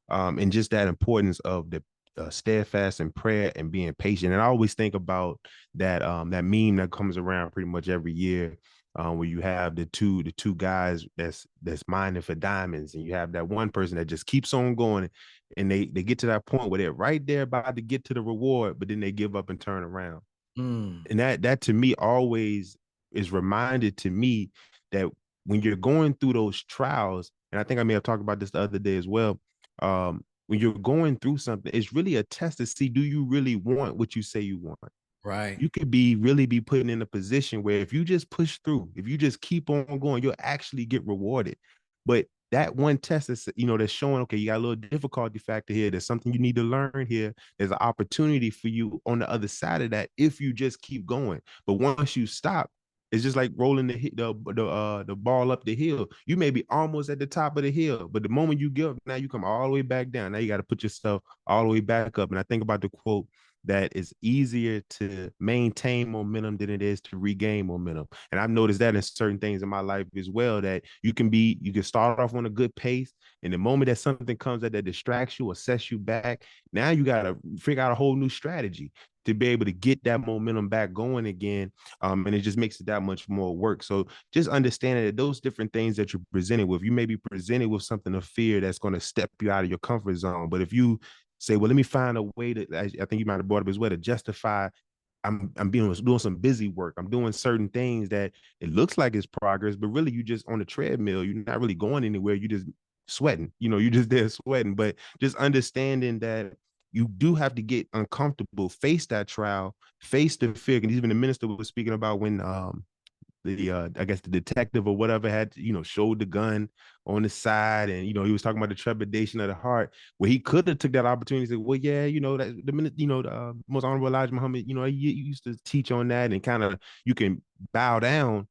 Speaker 5: and just that importance of the steadfast in prayer and being patient. And I always think about that that meme that comes around pretty much every year, where you have the two guys that's mining for diamonds, and you have that one person that just keeps on going, and they get to that point where they're right there about to get to the reward, but then they give up and turn around. And that to me always is reminded to me that when you're going through those trials, and I think I may have talked about this the other day as well, when you're going through something, it's really a test to see, do you really want what you say you want?
Speaker 7: Right.
Speaker 5: You could really be put in a position where if you just push through, if you just keep on going, you'll actually get rewarded. But that one test is, that's showing, okay, you got a little difficulty factor here. There's something you need to learn here. There's an opportunity for you on the other side of that if you just keep going. But once you stop, it's just like rolling the ball up the hill. You may be almost at the top of the hill, but the moment you give up, now you come all the way back down. Now you got to put yourself all the way back up. And I think about the quote that it's easier to maintain momentum than it is to regain momentum. And I've noticed that in certain things in my life as well, that you can start off on a good pace. And the moment that something comes that distracts you or sets you back, now you got to figure out a whole new strategy to be able to get that momentum back going again. And it just makes it that much more work. So just understanding that those different things that you're presented with, you may be presented with something of fear that's going to step you out of your comfort zone. But if you say, well, let me find a way to, I think you might have brought up as well, to justify I'm doing some busy work. I'm doing certain things that it looks like it's progress, but really you just on the treadmill. You're not really going anywhere. You just sweating. You just there sweating. But just understanding that you do have to get uncomfortable, face that trial, face the fear. And even the minister was speaking about when I guess the detective or whatever had showed the gun on the side, and he was talking about the trepidation of the heart, where he could have took that opportunity and said, well, yeah, that the minute the most honorable Elijah Muhammad, he used to teach on that, and kind of you can bow down,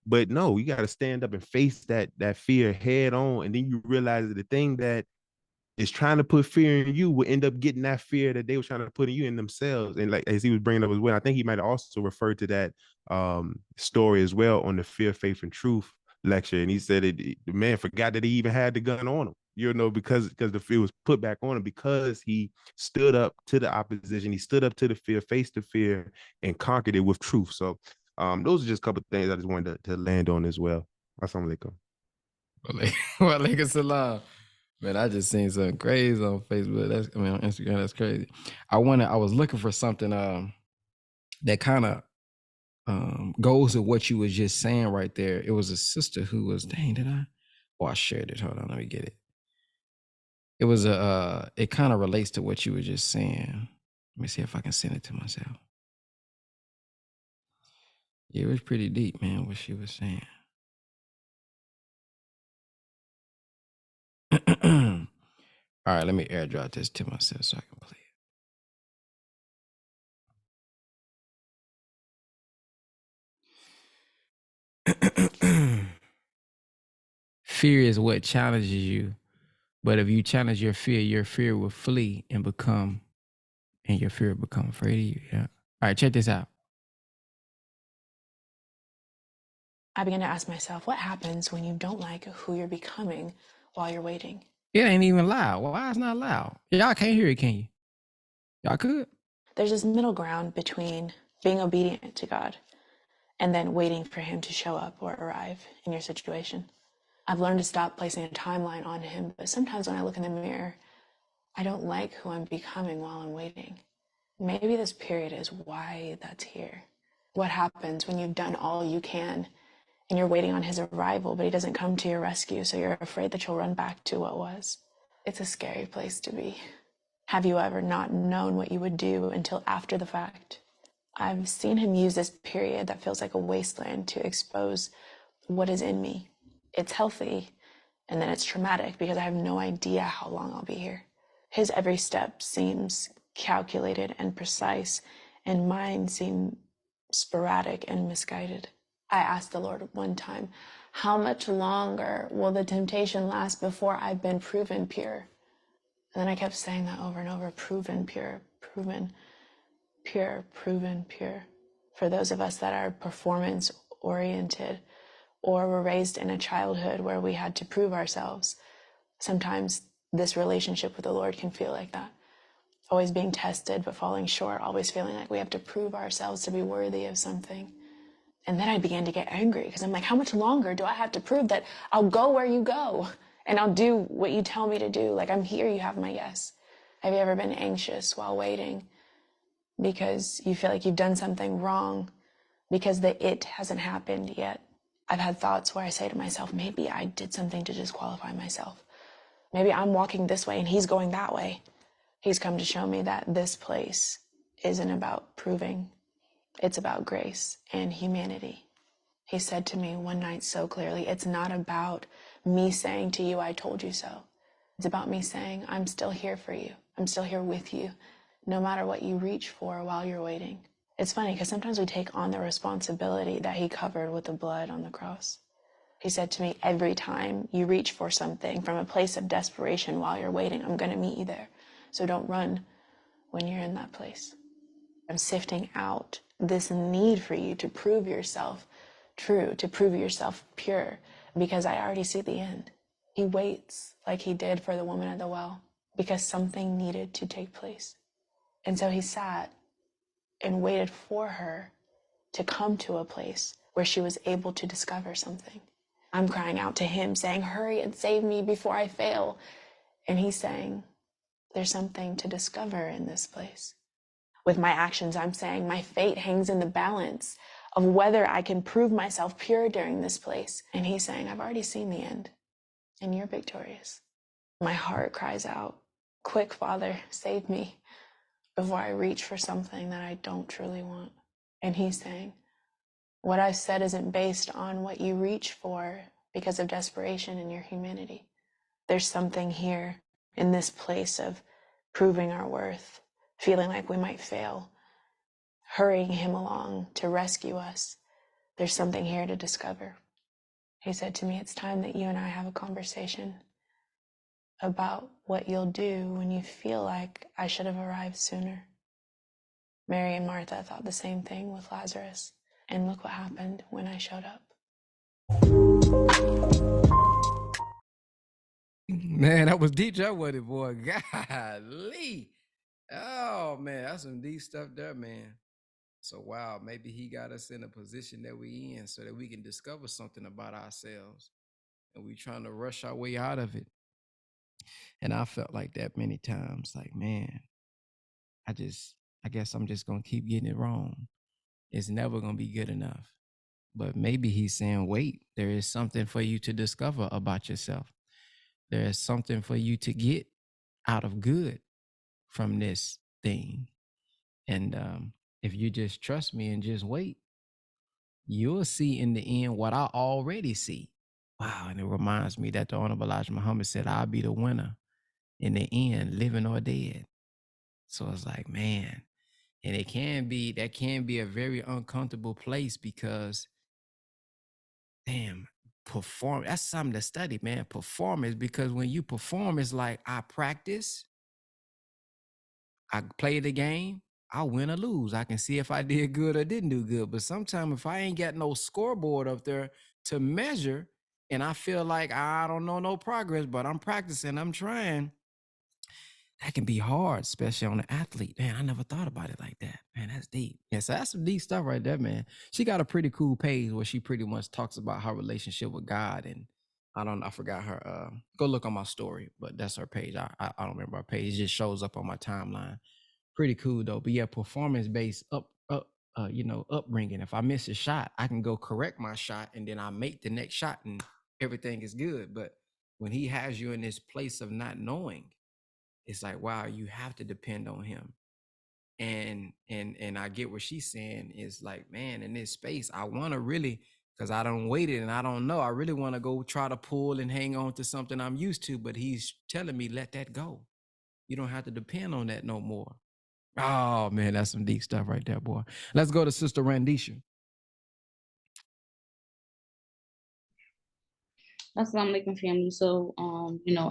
Speaker 5: but no, you got to stand up and face that fear head on, and then you realize that the thing that is trying to put fear in you will end up getting that fear that they were trying to put in you in themselves. And like as he was bringing up as well, I think he might have also referred to that story as well on the Fear, Faith, and Truth lecture. And he said the man forgot that he even had the gun on him, because the fear was put back on him, because he stood up to the opposition. He stood up to the fear, faced the fear, and conquered it with truth. So those are just a couple of things I just wanted to land on as well. Assalamu alaikum.
Speaker 7: Wa alaikum salam. Man, I just seen something crazy on Facebook. On Instagram, that's crazy. I was looking for something that kind of goes with what you was just saying right there. It was a sister who was, I shared it. Hold on, let me get it. It was it kind of relates to what you were just saying. Let me see if I can send it to myself. Yeah, it was pretty deep, man, what she was saying. All right, let me airdrop this to myself so I can play it. Fear is what challenges you, but if you challenge your fear will flee and your fear will become afraid of you. Yeah. All right, check this out.
Speaker 10: I began to ask myself, what happens when you don't like who you're becoming while you're waiting?
Speaker 7: It ain't even loud. Well, why it's not loud? Y'all can't hear it, can you? Y'all could?
Speaker 10: There's this middle ground between being obedient to God and then waiting for him to show up or arrive in your situation. I've learned to stop placing a timeline on him, but sometimes when I look in the mirror, I don't like who I'm becoming while I'm waiting. Maybe this period is why that's here. What happens when you've done all you can and you're waiting on his arrival, but he doesn't come to your rescue, so you're afraid that you'll run back to what was? It's a scary place to be. Have you ever not known what you would do until after the fact? I've seen him use this period that feels like a wasteland to expose what is in me. It's healthy, and then it's traumatic because I have no idea how long I'll be here. His every step seems calculated and precise, and mine seem sporadic and misguided. I asked the Lord one time, how much longer will the temptation last before I've been proven pure? And then I kept saying that over and over, proven pure, proven pure, proven pure. For those of us that are performance oriented or were raised in a childhood where we had to prove ourselves, sometimes this relationship with the Lord can feel like that. Always being tested but falling short, always feeling like we have to prove ourselves to be worthy of something. And then I began to get angry because I'm like, how much longer do I have to prove that I'll go where you go and I'll do what you tell me to do? Like, I'm here, you have my yes. Have you ever been anxious while waiting because you feel like you've done something wrong because the it hasn't happened yet? I've had thoughts where I say to myself, maybe I did something to disqualify myself. Maybe I'm walking this way and he's going that way. He's come to show me that this place isn't about proving. It's about grace and humanity. He said to me one night so clearly, it's not about me saying to you, I told you so. It's about me saying, I'm still here for you. I'm still here with you, no matter what you reach for while you're waiting. It's funny because sometimes we take on the responsibility that he covered with the blood on the cross. He said to me, every time you reach for something from a place of desperation while you're waiting, I'm going to meet you there. So don't run when you're in that place. I'm sifting out this need for you to prove yourself true, to prove yourself pure, because I already see the end. He waits like he did for the woman at the well because something needed to take place. And so he sat and waited for her to come to a place where she was able to discover something. I'm crying out to him saying, hurry and save me before I fail. And he's saying, there's something to discover in this place. With my actions, I'm saying my fate hangs in the balance of whether I can prove myself pure during this place. And he's saying, I've already seen the end and you're victorious. My heart cries out, quick, Father, save me before I reach for something that I don't truly want. And he's saying, what I've said isn't based on what you reach for because of desperation in your humanity. There's something here in this place of proving our worth, feeling like we might fail, hurrying him along to rescue us. There's something here to discover. He said to me, it's time that you and I have a conversation about what you'll do when you feel like I should have arrived sooner. Mary and Martha thought the same thing with Lazarus. And look what happened when I showed up.
Speaker 7: Man, that was deep. That was it, boy. Golly. Oh, man, that's some deep stuff there, man. So, wow, maybe he got us in a position that we in so that we can discover something about ourselves. And we trying to rush our way out of it. And I felt like that many times. Like, man, I guess I'm just going to keep getting it wrong. It's never going to be good enough. But maybe he's saying, wait, there is something for you to discover about yourself. There is something for you to get out of good from this thing. And if you just trust me and just wait, you'll see in the end what I already see. Wow. And it reminds me that the Honorable Elijah Muhammad said, I'll be the winner in the end, living or dead. So it's like, man, and that can be a very uncomfortable place because, damn, that's something to study, man. Performance, because when you perform, it's like I practice, I play the game, I win or lose. I can see if I did good or didn't do good. But sometimes if I ain't got no scoreboard up there to measure, and I feel like I don't know no progress, but I'm practicing, I'm trying, that can be hard, especially on an athlete. Man, I never thought about it like that. Man, that's deep. Yeah, so that's some deep stuff right there, man. She got a pretty cool page where she pretty much talks about her relationship with God. And I forgot her. Go look on my story, but that's her page. I don't remember her page. It just shows up on my timeline. Pretty cool though. But yeah, performance-based upbringing. If I miss a shot, I can go correct my shot and then I make the next shot and everything is good. But when he has you in this place of not knowing, it's like, wow, you have to depend on him. And I get what she's saying is like, man, in this space, I want to really, because I don't wait it and I don't know, I really want to go try to pull and hang on to something I'm used to, but he's telling me, let that go. You don't have to depend on that no more. Oh man, that's some deep stuff right there, boy. Let's go to Sister Randisha.
Speaker 11: Assalamu alaikum, family. So,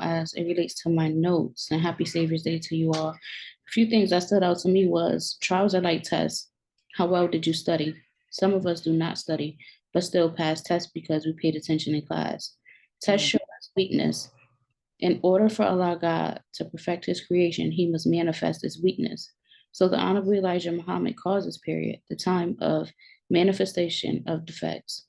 Speaker 11: as it relates to my notes, and happy Savior's Day to you all. A few things that stood out to me was trials are like tests. How well did you study? Some of us do not study, but still pass tests because we paid attention in class. Tests show us weakness. In order for Allah God to perfect his creation, he must manifest his weakness. So the Honorable Elijah Muhammad calls this period the time of manifestation of defects.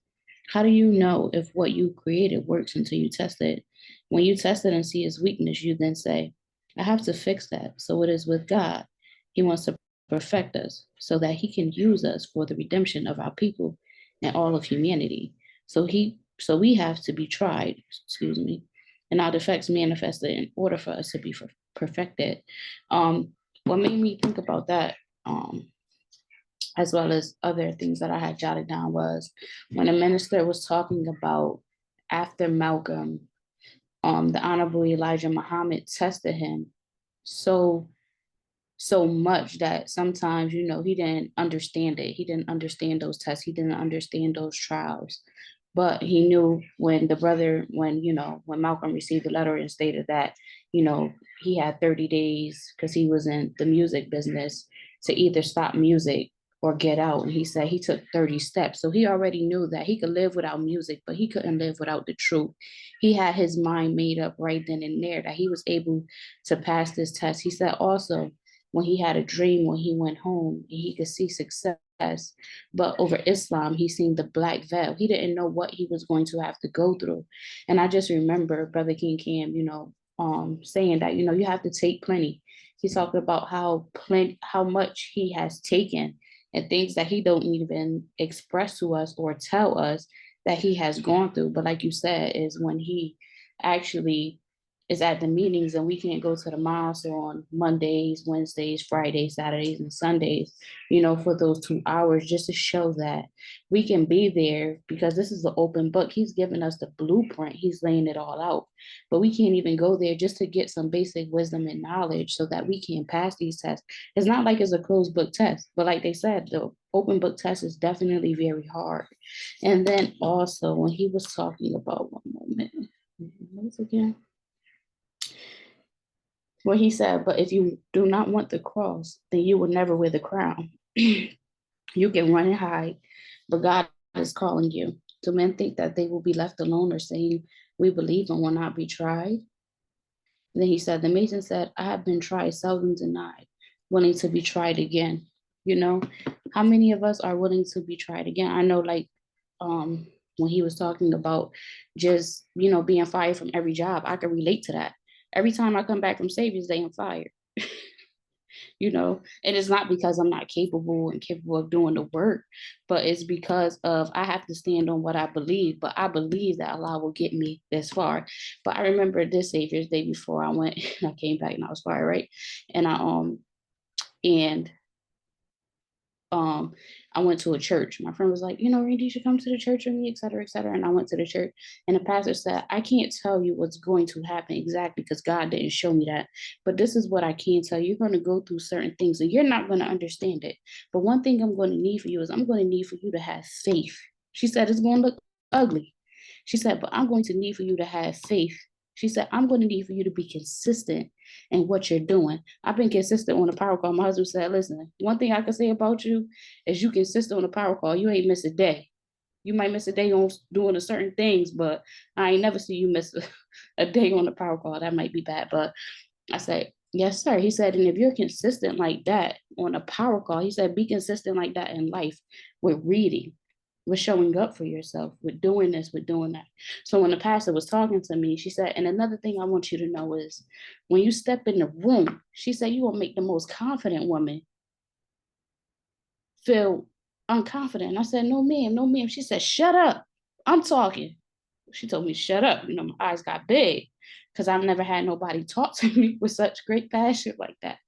Speaker 11: How do you know if what you created works until you test it? When you test it and see its weakness, you then say, I have to fix that. So it is with God. He wants to perfect us so that he can use us for the redemption of our people and all of humanity. So we have to be tried, and our defects manifested in order for us to be perfected. What made me think about that as well as other things that I had jotted down, was when a minister was talking about after Malcolm, the Honorable Elijah Muhammad tested him so so much that sometimes, he didn't understand it. He didn't understand those tests. He didn't understand those trials. But he knew when when Malcolm received the letter and stated that, he had 30 days because he was in the music business to either stop music or get out. And he said he took 30 steps. So he already knew that he could live without music, but he couldn't live without the truth. He had his mind made up right then and there that he was able to pass this test. He said also, when he had a dream when he went home and he could see success. But over Islam, he seen the black veil. He didn't know what he was going to have to go through. And I just remember Brother King Cam, saying that, you have to take plenty. He talked about how much he has taken and things that he don't even express to us or tell us that he has gone through. But like you said, is when he actually is at the meetings and we can't go to the mosque on Mondays, Wednesdays, Fridays, Saturdays, and Sundays, for those 2 hours, just to show that we can be there, because this is an open book. He's giving us the blueprint. He's laying it all out. But we can't even go there just to get some basic wisdom and knowledge so that we can pass these tests. It's not like it's a closed book test, but like they said, the open book test is definitely very hard. And then also when he was talking about, one moment, once again, where he said, but if you do not want the cross, then you will never wear the crown. You can run and hide, but God is calling you. Do men think that they will be left alone or saying, we believe and will not be tried? And then he said, the Mason said, I have been tried, seldom denied, willing to be tried again. How many of us are willing to be tried again? I know, like, when he was talking about just, being fired from every job, I can relate to that. Every time I come back from Savior's Day, I'm fired. And it's not because I'm not capable of doing the work, but it's because of I have to stand on what I believe. But I believe that Allah will get me this far. But I remember this Savior's Day before I went, I came back and I was fired, right? And I went to a church. My friend was like, Randy, you should come to the church with me, et cetera, et cetera. And I went to the church and the pastor said, I can't tell you what's going to happen exactly because God didn't show me that. But this is what I can tell you. You're going to go through certain things and you're not going to understand it. But one thing I'm going to need for you is I'm going to need for you to have faith. She said, it's going to look ugly. She said, but I'm going to need for you to have faith. She said, I'm going to need for you to be consistent in what you're doing. I've been consistent on the power call. My husband said, listen, one thing I can say about you is you consistent on the power call. You ain't miss a day. You might miss a day on doing a certain things, but I ain't never see you miss a day on the power call. That might be bad. But I said, yes, sir. He said, and if you're consistent like that on a power call, he said, be consistent like that in life with reading, with showing up for yourself, with doing this, with doing that. So when the pastor was talking to me, she said, and another thing I want you to know is when you step in the room, she said, you will make the most confident woman feel unconfident. And I said, no, ma'am, no, ma'am. She said, shut up. I'm talking. She told me, shut up. My eyes got big because I've never had nobody talk to me with such great passion like that.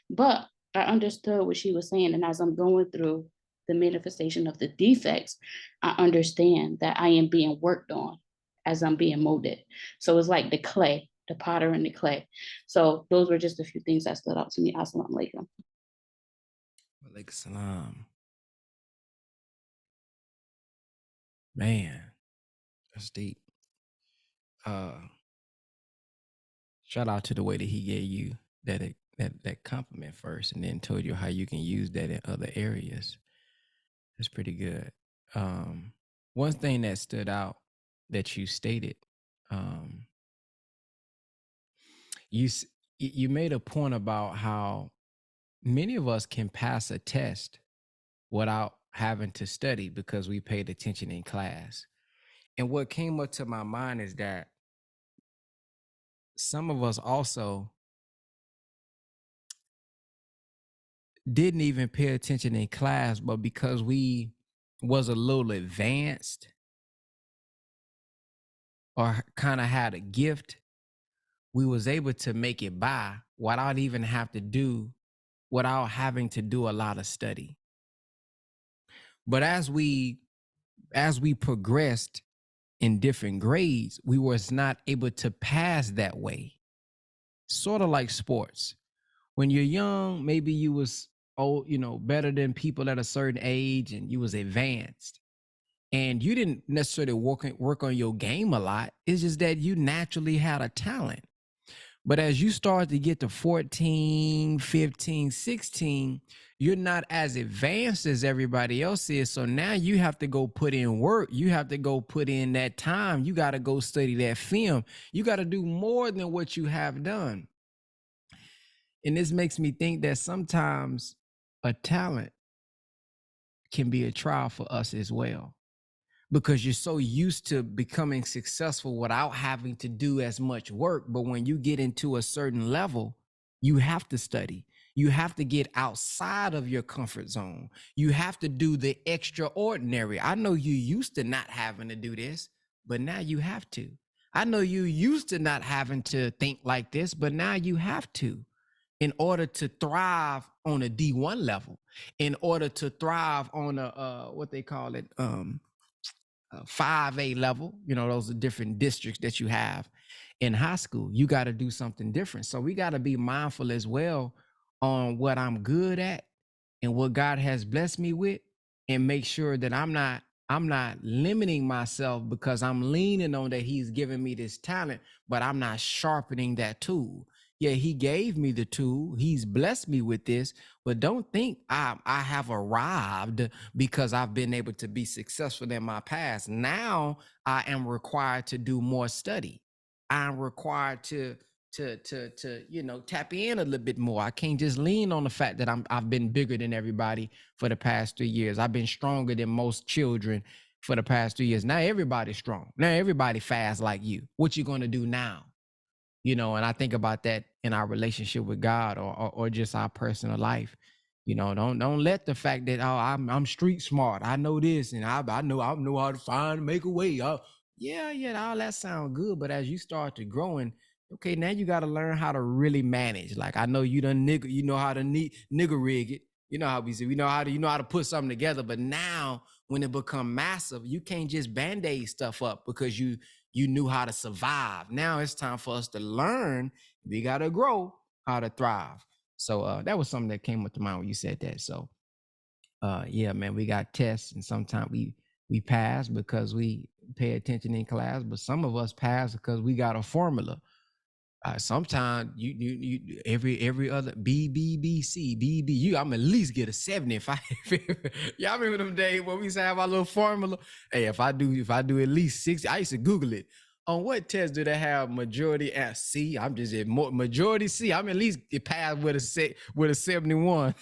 Speaker 11: But I understood what she was saying. And as I'm going through the manifestation of the defects, I understand that I am being worked on as I'm being molded. So it's like the clay, the potter and the clay. So those were just a few things that stood out to me. Assalamu alaikum.
Speaker 7: Walaikum salam. Man, that's deep. Shout out to the way that he gave you that compliment first and then told you how you can use that in other areas. That's pretty good. One thing that stood out that you stated, you made a point about how many of us can pass a test without having to study because we paid attention in class. And what came up to my mind is that some of us also didn't even pay attention in class, but because we was a little advanced or kind of had a gift, we was able to make it by without having to do a lot of study. But as we progressed in different grades, we was not able to pass that way. Sort of like sports. When you're young, maybe you was old, better than people at a certain age, and you was advanced. And you didn't necessarily work on your game a lot. It's just that you naturally had a talent. But as you start to get to 14, 15, 16, you're not as advanced as everybody else is. So now you have to go put in work. You have to go put in that time. You got to go study that film. You got to do more than what you have done. And this makes me think that sometimes a talent can be a trial for us as well, because you're so used to becoming successful without having to do as much work. But when you get into a certain level, you have to study. You have to get outside of your comfort zone. You have to do the extraordinary. I know you used to not having to do this, but now you have to. I know you used to not having to think like this, but now you have to, in order to thrive on a D1 level, in order to thrive on a what they call it, 5A level. Those are different districts that you have in high school. You got to do something different. So we got to be mindful as well on what I'm good at and what God has blessed me with, and make sure that I'm not limiting myself, because I'm leaning on that He's given me this talent, but I'm not sharpening that tool. Yeah, He gave me the tool. He's blessed me with this, but don't think I have arrived because I've been able to be successful in my past. Now I am required to do more study. I'm required to tap in a little bit more. I can't just lean on the fact that I've been bigger than everybody for the past 3 years. I've been stronger than most children for the past 3 years. Now everybody's strong. Now everybody fast like you. What you gonna do now? And I think about that in our relationship with God, or just our personal life. Don't let the fact that, I'm street smart, I know this, and I know how to find, make a way. Yeah, all that sounds good, but as you start to grow, and okay, now you got to learn how to really manage. Like, I know you know how to nigger rig it. You know how we say, you know how to put something together. But now when it become massive, you can't just band-aid stuff up because you knew how to survive. Now it's time for us to learn. We got to grow how to thrive. So that was something that came up to mind when you said that. So yeah, man, we got tests, and sometimes we pass because we pay attention in class, but some of us pass because we got a formula. Sometimes you every other B, I'm at least get a 70 if I y'all remember them days when we used to have our little formula. Hey, if I do at least 60, I used to Google it. On what test do they have majority at C? I'm just at majority C. I'm at least pass with a 71.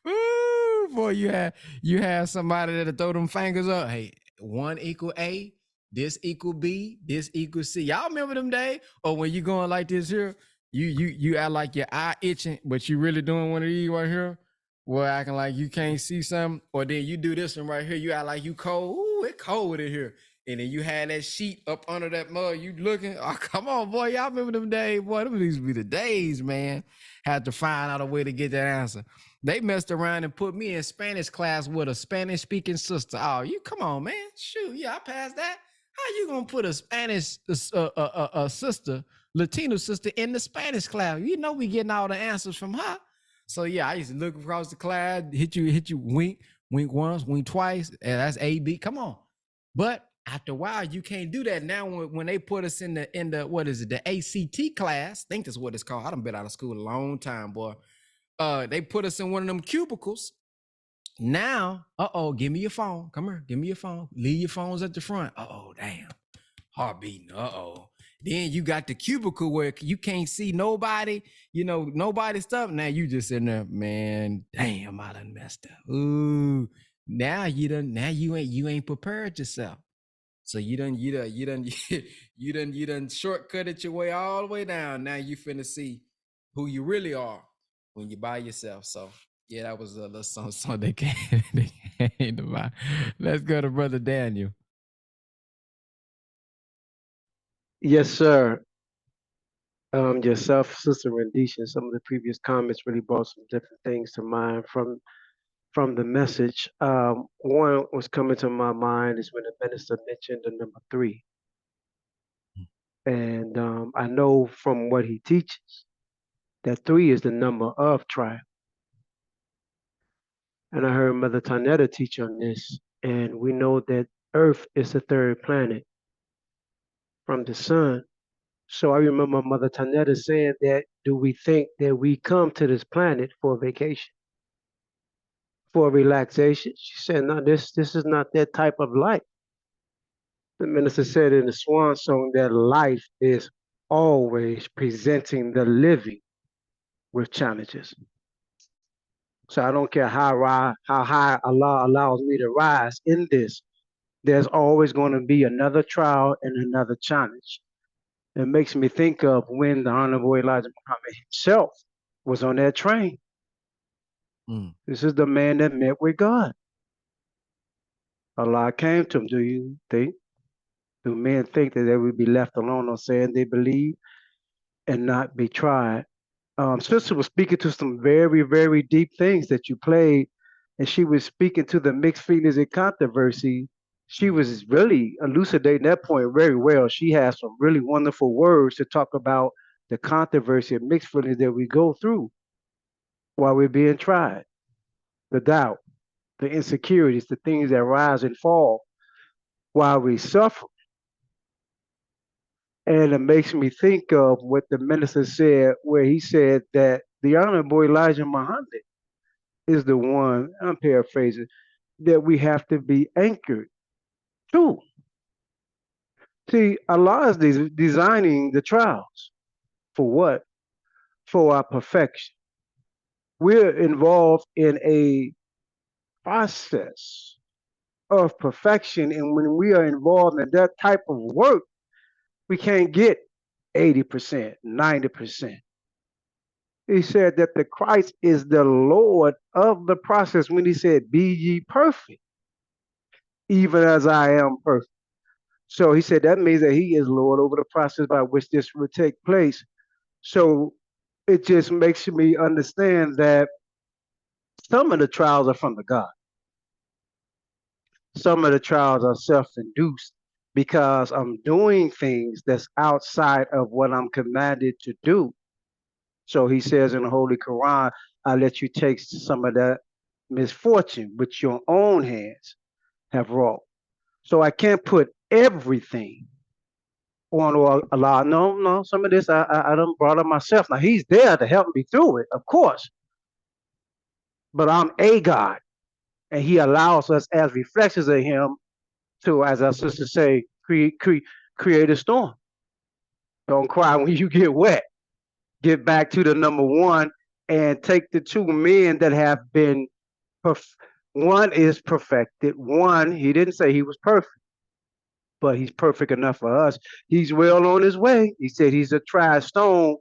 Speaker 7: Woo, boy, you have somebody that'll throw them fingers up. Hey, 1 equal A. This equal B, this equal C. Y'all remember them days? Or when you going like this here, you act like your eye itching, but you really doing one of these right here, where acting like you can't see something. Or then you do this one right here, you act like you cold. Ooh, it cold in here. And then you had that sheet up under that mud. You looking, oh, come on, boy. Y'all remember them days? Boy, them used to be the days, man. Had to find out a way to get that answer. They messed around and put me in Spanish class with a Spanish-speaking sister. Oh, you come on, man. Shoot, yeah, I passed that. How you gonna put a Spanish sister, Latino sister, in the Spanish class? You know we getting all the answers from her. So yeah, I used to look across the class, hit you, wink once, wink twice, and that's A, B. Come on. But after a while, you can't do that. Now when they put us in the what is it, the ACT class, I think that's what it's called. I done been out of school a long time, boy. They put us in one of them cubicles. Now, give me your phone. Come here, give me your phone. Leave your phones at the front. Damn. Heart beating. Then you got the cubicle where you can't see nobody, nobody's stuff. Now you just in there, man. Damn, I done messed up. Ooh. Now you ain't prepared yourself. So you done shortcutted your way all the way down. Now you finna see who you really are when you by yourself. So yeah, that was a little song they came to mind. Let's go to Brother Daniel.
Speaker 12: Yes, sir. Yourself, Sister Rendition, some of the previous comments really brought some different things to mind from from the message. One was coming to my mind is when the minister mentioned the number three. And I know from what he teaches that three is the number of trial. And I heard Mother Tanetta teach on this. And we know that Earth is the third planet from the sun. So I remember Mother Tanetta saying that, do we think that we come to this planet for a vacation, for relaxation? She said, no, this is not that type of life. The minister said in the Swan Song that life is always presenting the living with challenges. So I don't care how high Allah allows me to rise in this, there's always going to be another trial and another challenge. It makes me think of when the Honorable Elijah Muhammad himself was on that train. This is the man that met with God. Allah came to him. Do men think that they would be left alone on saying they believe and not be tried? Sister was speaking to some very, very deep things that you played, and she was speaking to the mixed feelings and controversy. She was really elucidating that point very well. She has some really wonderful words to talk about the controversy and mixed feelings that we go through while we're being tried, the doubt, the insecurities, the things that rise and fall while we suffer. And it makes me think of what the minister said, where he said that the Honorable Elijah Muhammad is the one, I'm paraphrasing, that we have to be anchored to. See, Allah is designing the trials. For what? For our perfection. We're involved in a process of perfection. And when we are involved in that type of work, we can't get 80%, 90%. He said that the Christ is the Lord of the process when he said, be ye perfect, even as I am perfect. So he said that means that he is Lord over the process by which this will take place. So it just makes me understand that some of the trials are from the God. Some of the trials are self-induced because I'm doing things that's outside of what I'm commanded to do. So he says in the Holy Quran, I let you take some of that misfortune which your own hands have wrought. So I can't put everything on Allah. No, some of this I done brought up myself. Now he's there to help me through it, of course. But I'm a God, and he allows us as reflections of him to, as our sisters say, create a storm. Don't cry when you get wet. Get back to the number one and take the two men that have been one is perfected. One, he didn't say he was perfect, but he's perfect enough for us. He's well on his way. He said he's a tried stone,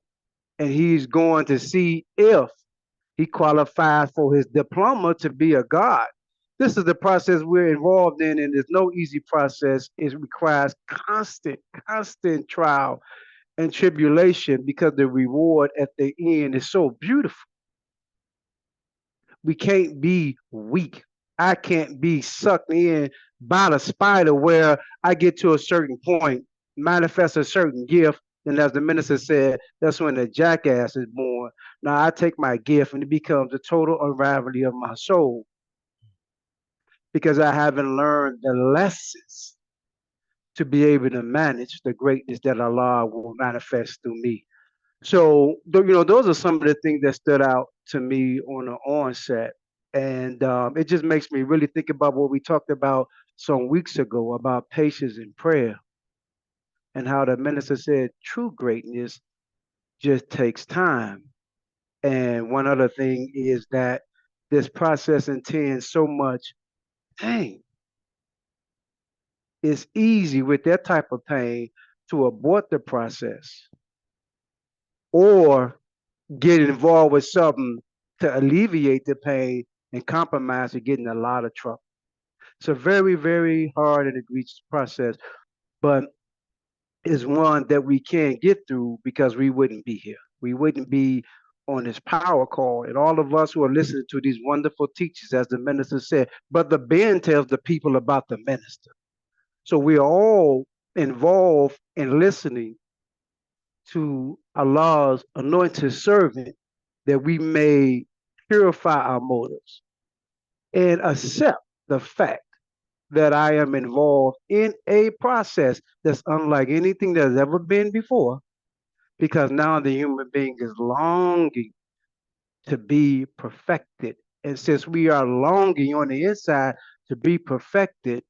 Speaker 12: and he's going to see if he qualifies for his diploma to be a God. This is the process we're involved in, and there's no easy process. It requires constant trial and tribulation because the reward at the end is so beautiful. We can't be weak. I can't be sucked in by the spider where I get to a certain point, manifest a certain gift, and as the minister said, that's when the jackass is born. Now I take my gift and it becomes a total unraveling of my soul because I haven't learned the lessons to be able to manage the greatness that Allah will manifest through me. So, those are some of the things that stood out to me on the onset. And it just makes me really think about what we talked about some weeks ago about patience and prayer and how the minister said true greatness just takes time. And one other thing is that this process intends so much pain. It's easy with that type of pain to abort the process or get involved with something to alleviate the pain and compromise and get in a lot of trouble. It's a very, very hard and egregious process, but it's one that we can't get through because we wouldn't be here. We wouldn't be on this power call, and all of us who are listening to these wonderful teachers, as the minister said. Brother Ben tells the people about the minister. So we are all involved in listening to Allah's anointed servant, that we may purify our motives and accept the fact that I am involved in a process that's unlike anything that's ever been before, because now the human being is longing to be perfected. And since we are longing on the inside to be perfected,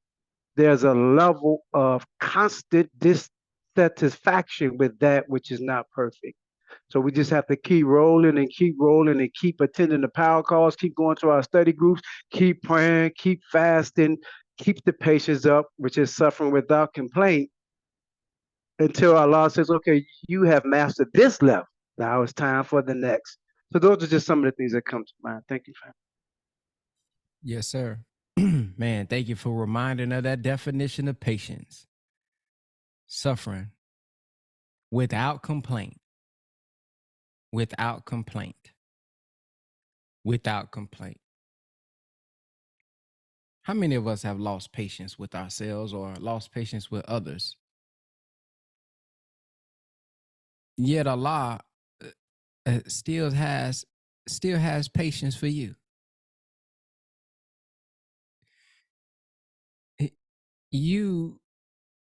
Speaker 12: there's a level of constant dissatisfaction with that which is not perfect. So we just have to keep rolling and keep rolling and keep attending the power calls, keep going to our study groups, keep praying, keep fasting, keep the patience up, which is suffering without complaint, until Allah says, okay, you have mastered this level. Now it's time for the next. So those are just some of the things that come to mind. Thank you, fam.
Speaker 7: Yes, sir. Man, thank you for reminding of that definition of patience. Suffering without complaint. Without complaint. Without complaint. How many of us have lost patience with ourselves or lost patience with others? Yet Allah still has patience for you. You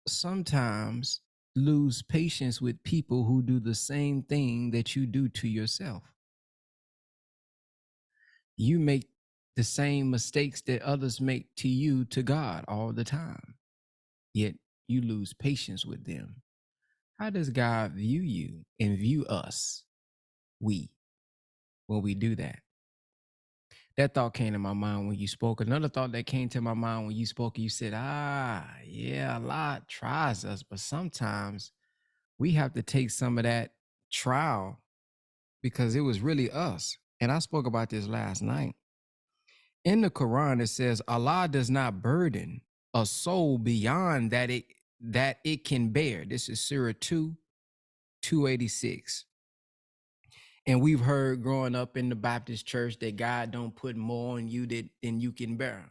Speaker 7: sometimes lose patience with people who do the same thing that you do to yourself. You make the same mistakes that others make to you, to God, all the time. Yet you lose patience with them. How does God view you and view us, when we do that? That thought came to my mind when you spoke. Another thought that came to my mind when you spoke, you said, yeah, a lot tries us, but sometimes we have to take some of that trial because it was really us. And I spoke about this last night. In the Quran, it says Allah does not burden a soul beyond that it can bear. This is Surah 2:286. And we've heard growing up in the Baptist church that God don't put more on you than you can bear.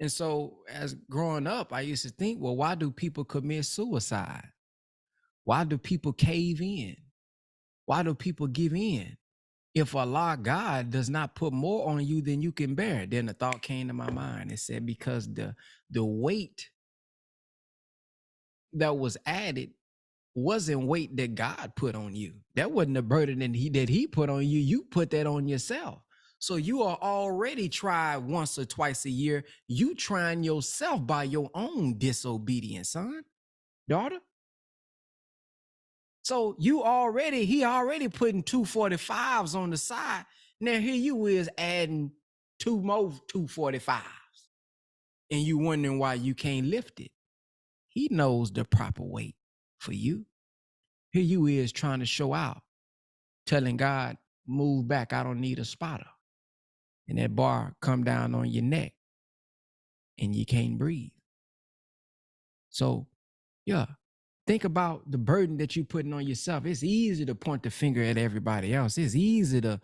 Speaker 7: And so as growing up, I used to think, well, why do people commit suicide? Why do people cave in? Why do people give in? If Allah, God, does not put more on you than you can bear, then the thought came to my mind. It said, because the weight that was added wasn't weight that God put on you. That wasn't a burden that he put on you. You put that on yourself. So you are already tried once or twice a year. You trying yourself by your own disobedience, son, daughter. So he already putting 245s on the side. Now here you is adding 2 more 245s. And you wondering why you can't lift it. He knows the proper weight for you. Here you is trying to show out, telling God, move back, I don't need a spotter. And that bar come down on your neck and you can't breathe. So, yeah, think about the burden that you're putting on yourself. It's easy to point the finger at everybody else. It's easy to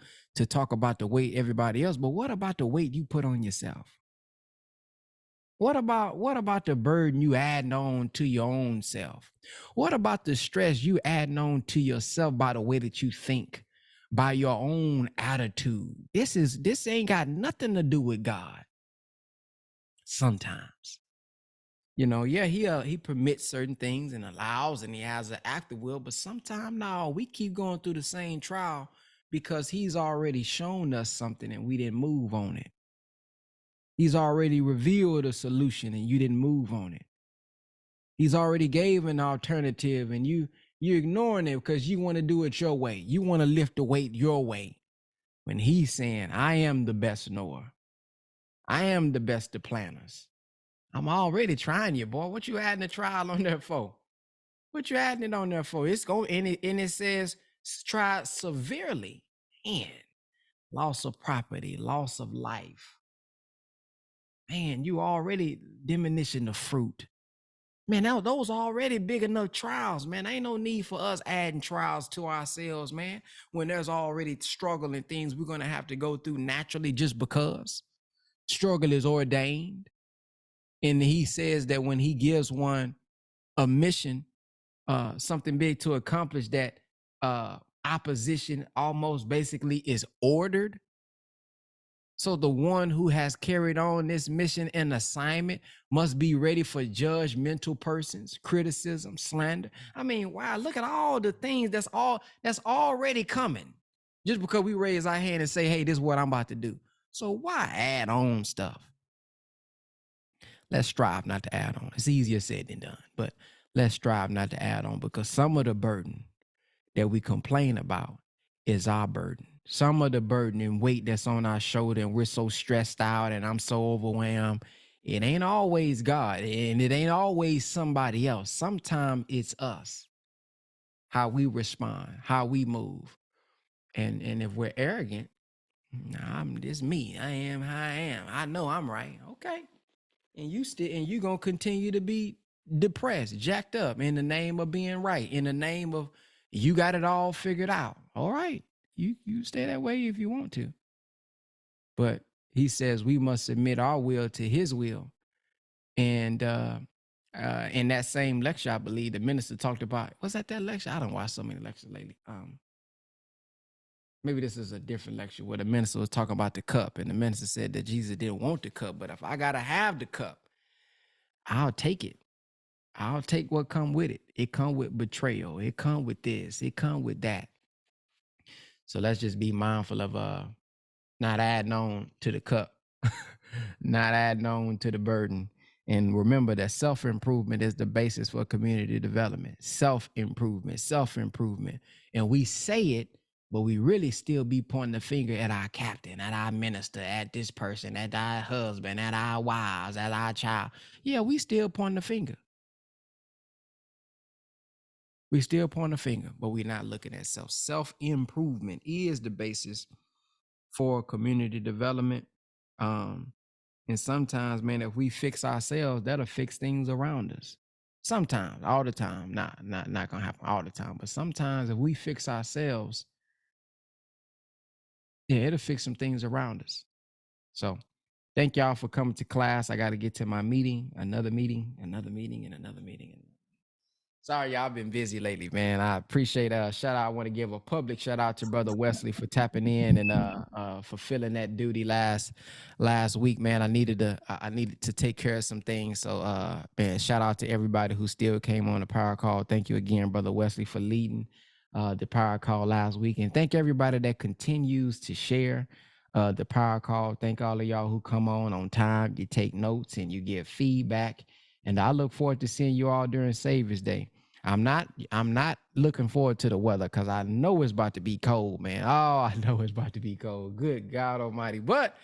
Speaker 7: talk about the weight everybody else, but what about the weight you put on yourself? What about the burden you adding on to your own self? What about the stress you adding on to yourself by the way that you think, by your own attitude? This ain't got nothing to do with God. Sometimes, he permits certain things and allows, and he has an active will, but sometimes no, we keep going through the same trial because he's already shown us something and we didn't move on it. He's already revealed a solution and you didn't move on it. He's already gave an alternative and you're ignoring it because you want to do it your way. You want to lift the weight your way. When he's saying, I am the best knower. I am the best of planners. I'm already trying you, boy. What you adding a trial on there for? What you adding it on there for? It's going, and it says, try severely. Man, loss of property, loss of life. Man, you already diminishing the fruit. Man, those are already big enough trials, man. Ain't no need for us adding trials to ourselves, man, when there's already struggle and things we're going to have to go through naturally just because. Struggle is ordained. And he says that when he gives one a mission, something big to accomplish, that opposition almost basically is ordered. So the one who has carried on this mission and assignment must be ready for judgmental persons, criticism, slander. I mean, wow, look at all the things that's already coming. Just because we raise our hand and say, hey, this is what I'm about to do. So why add on stuff? Let's strive not to add on. It's easier said than done, but let's strive not to add on, because some of the burden that we complain about is our burden. Some of the burden and weight that's on our shoulder, and we're so stressed out and I'm so overwhelmed, it ain't always God, and it ain't always somebody else. Sometimes it's us, how we respond, how we move. And if we're arrogant, this me. I am how I am. I know I'm right. Okay. And you gonna continue to be depressed, jacked up in the name of being right, in the name of you got it all figured out. All right. You stay that way if you want to. But he says we must submit our will to his will. And in that same lecture, I believe the minister talked about, was that lecture? I don't watch so many lectures lately. Maybe this is a different lecture where the minister was talking about the cup, and the minister said that Jesus didn't want the cup, but if I gotta have the cup, I'll take it. I'll take what come with it. It come with betrayal. It come with this. It come with that. So let's just be mindful of not adding on to the cup, not adding on to the burden. And remember that self-improvement is the basis for community development. Self-improvement. And we say it, but we really still be pointing the finger at our captain, at our minister, at this person, at our husband, at our wives, at our child. Yeah, we still pointing the finger. We still point a finger, but we're not looking at self. Self-improvement is the basis for community development. And sometimes, man, if we fix ourselves, that'll fix things around us. Sometimes, all the time, not gonna happen all the time, but sometimes if we fix ourselves, yeah, it'll fix some things around us. So thank y'all for coming to class. I got to get to my meeting, another meeting, and another meeting. Sorry, y'all been busy lately, man. I appreciate shout out. I want to give a public shout out to Brother Wesley for tapping in and fulfilling that duty last week, man. I needed to take care of some things. So man, shout out to everybody who still came on the power call. Thank you again, Brother Wesley, for leading the power call last week. And thank everybody that continues to share the power call. Thank all of y'all who come on time. You take notes and you give feedback. And I look forward to seeing you all during Savior's Day. I'm not looking forward to the weather because I know it's about to be cold, man. Oh, I know it's about to be cold. Good God Almighty. But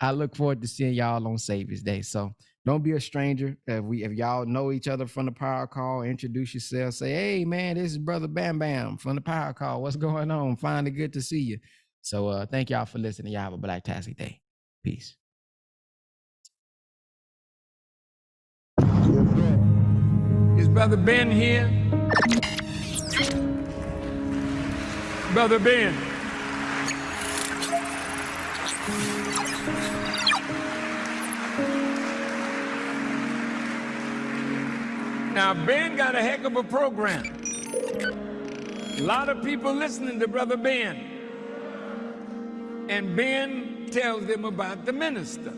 Speaker 7: I look forward to seeing y'all on Savior's Day. So don't be a stranger. If y'all know each other from the power call, introduce yourself. Say, hey, man, this is Brother Bam Bam from the power call. What's going on? Finally good to see you. So thank y'all for listening. Y'all have a Black-tastic day. Peace.
Speaker 13: Is Brother Ben here? Brother Ben. Now, Ben got a heck of a program. A lot of people listening to Brother Ben. And Ben tells them about the minister.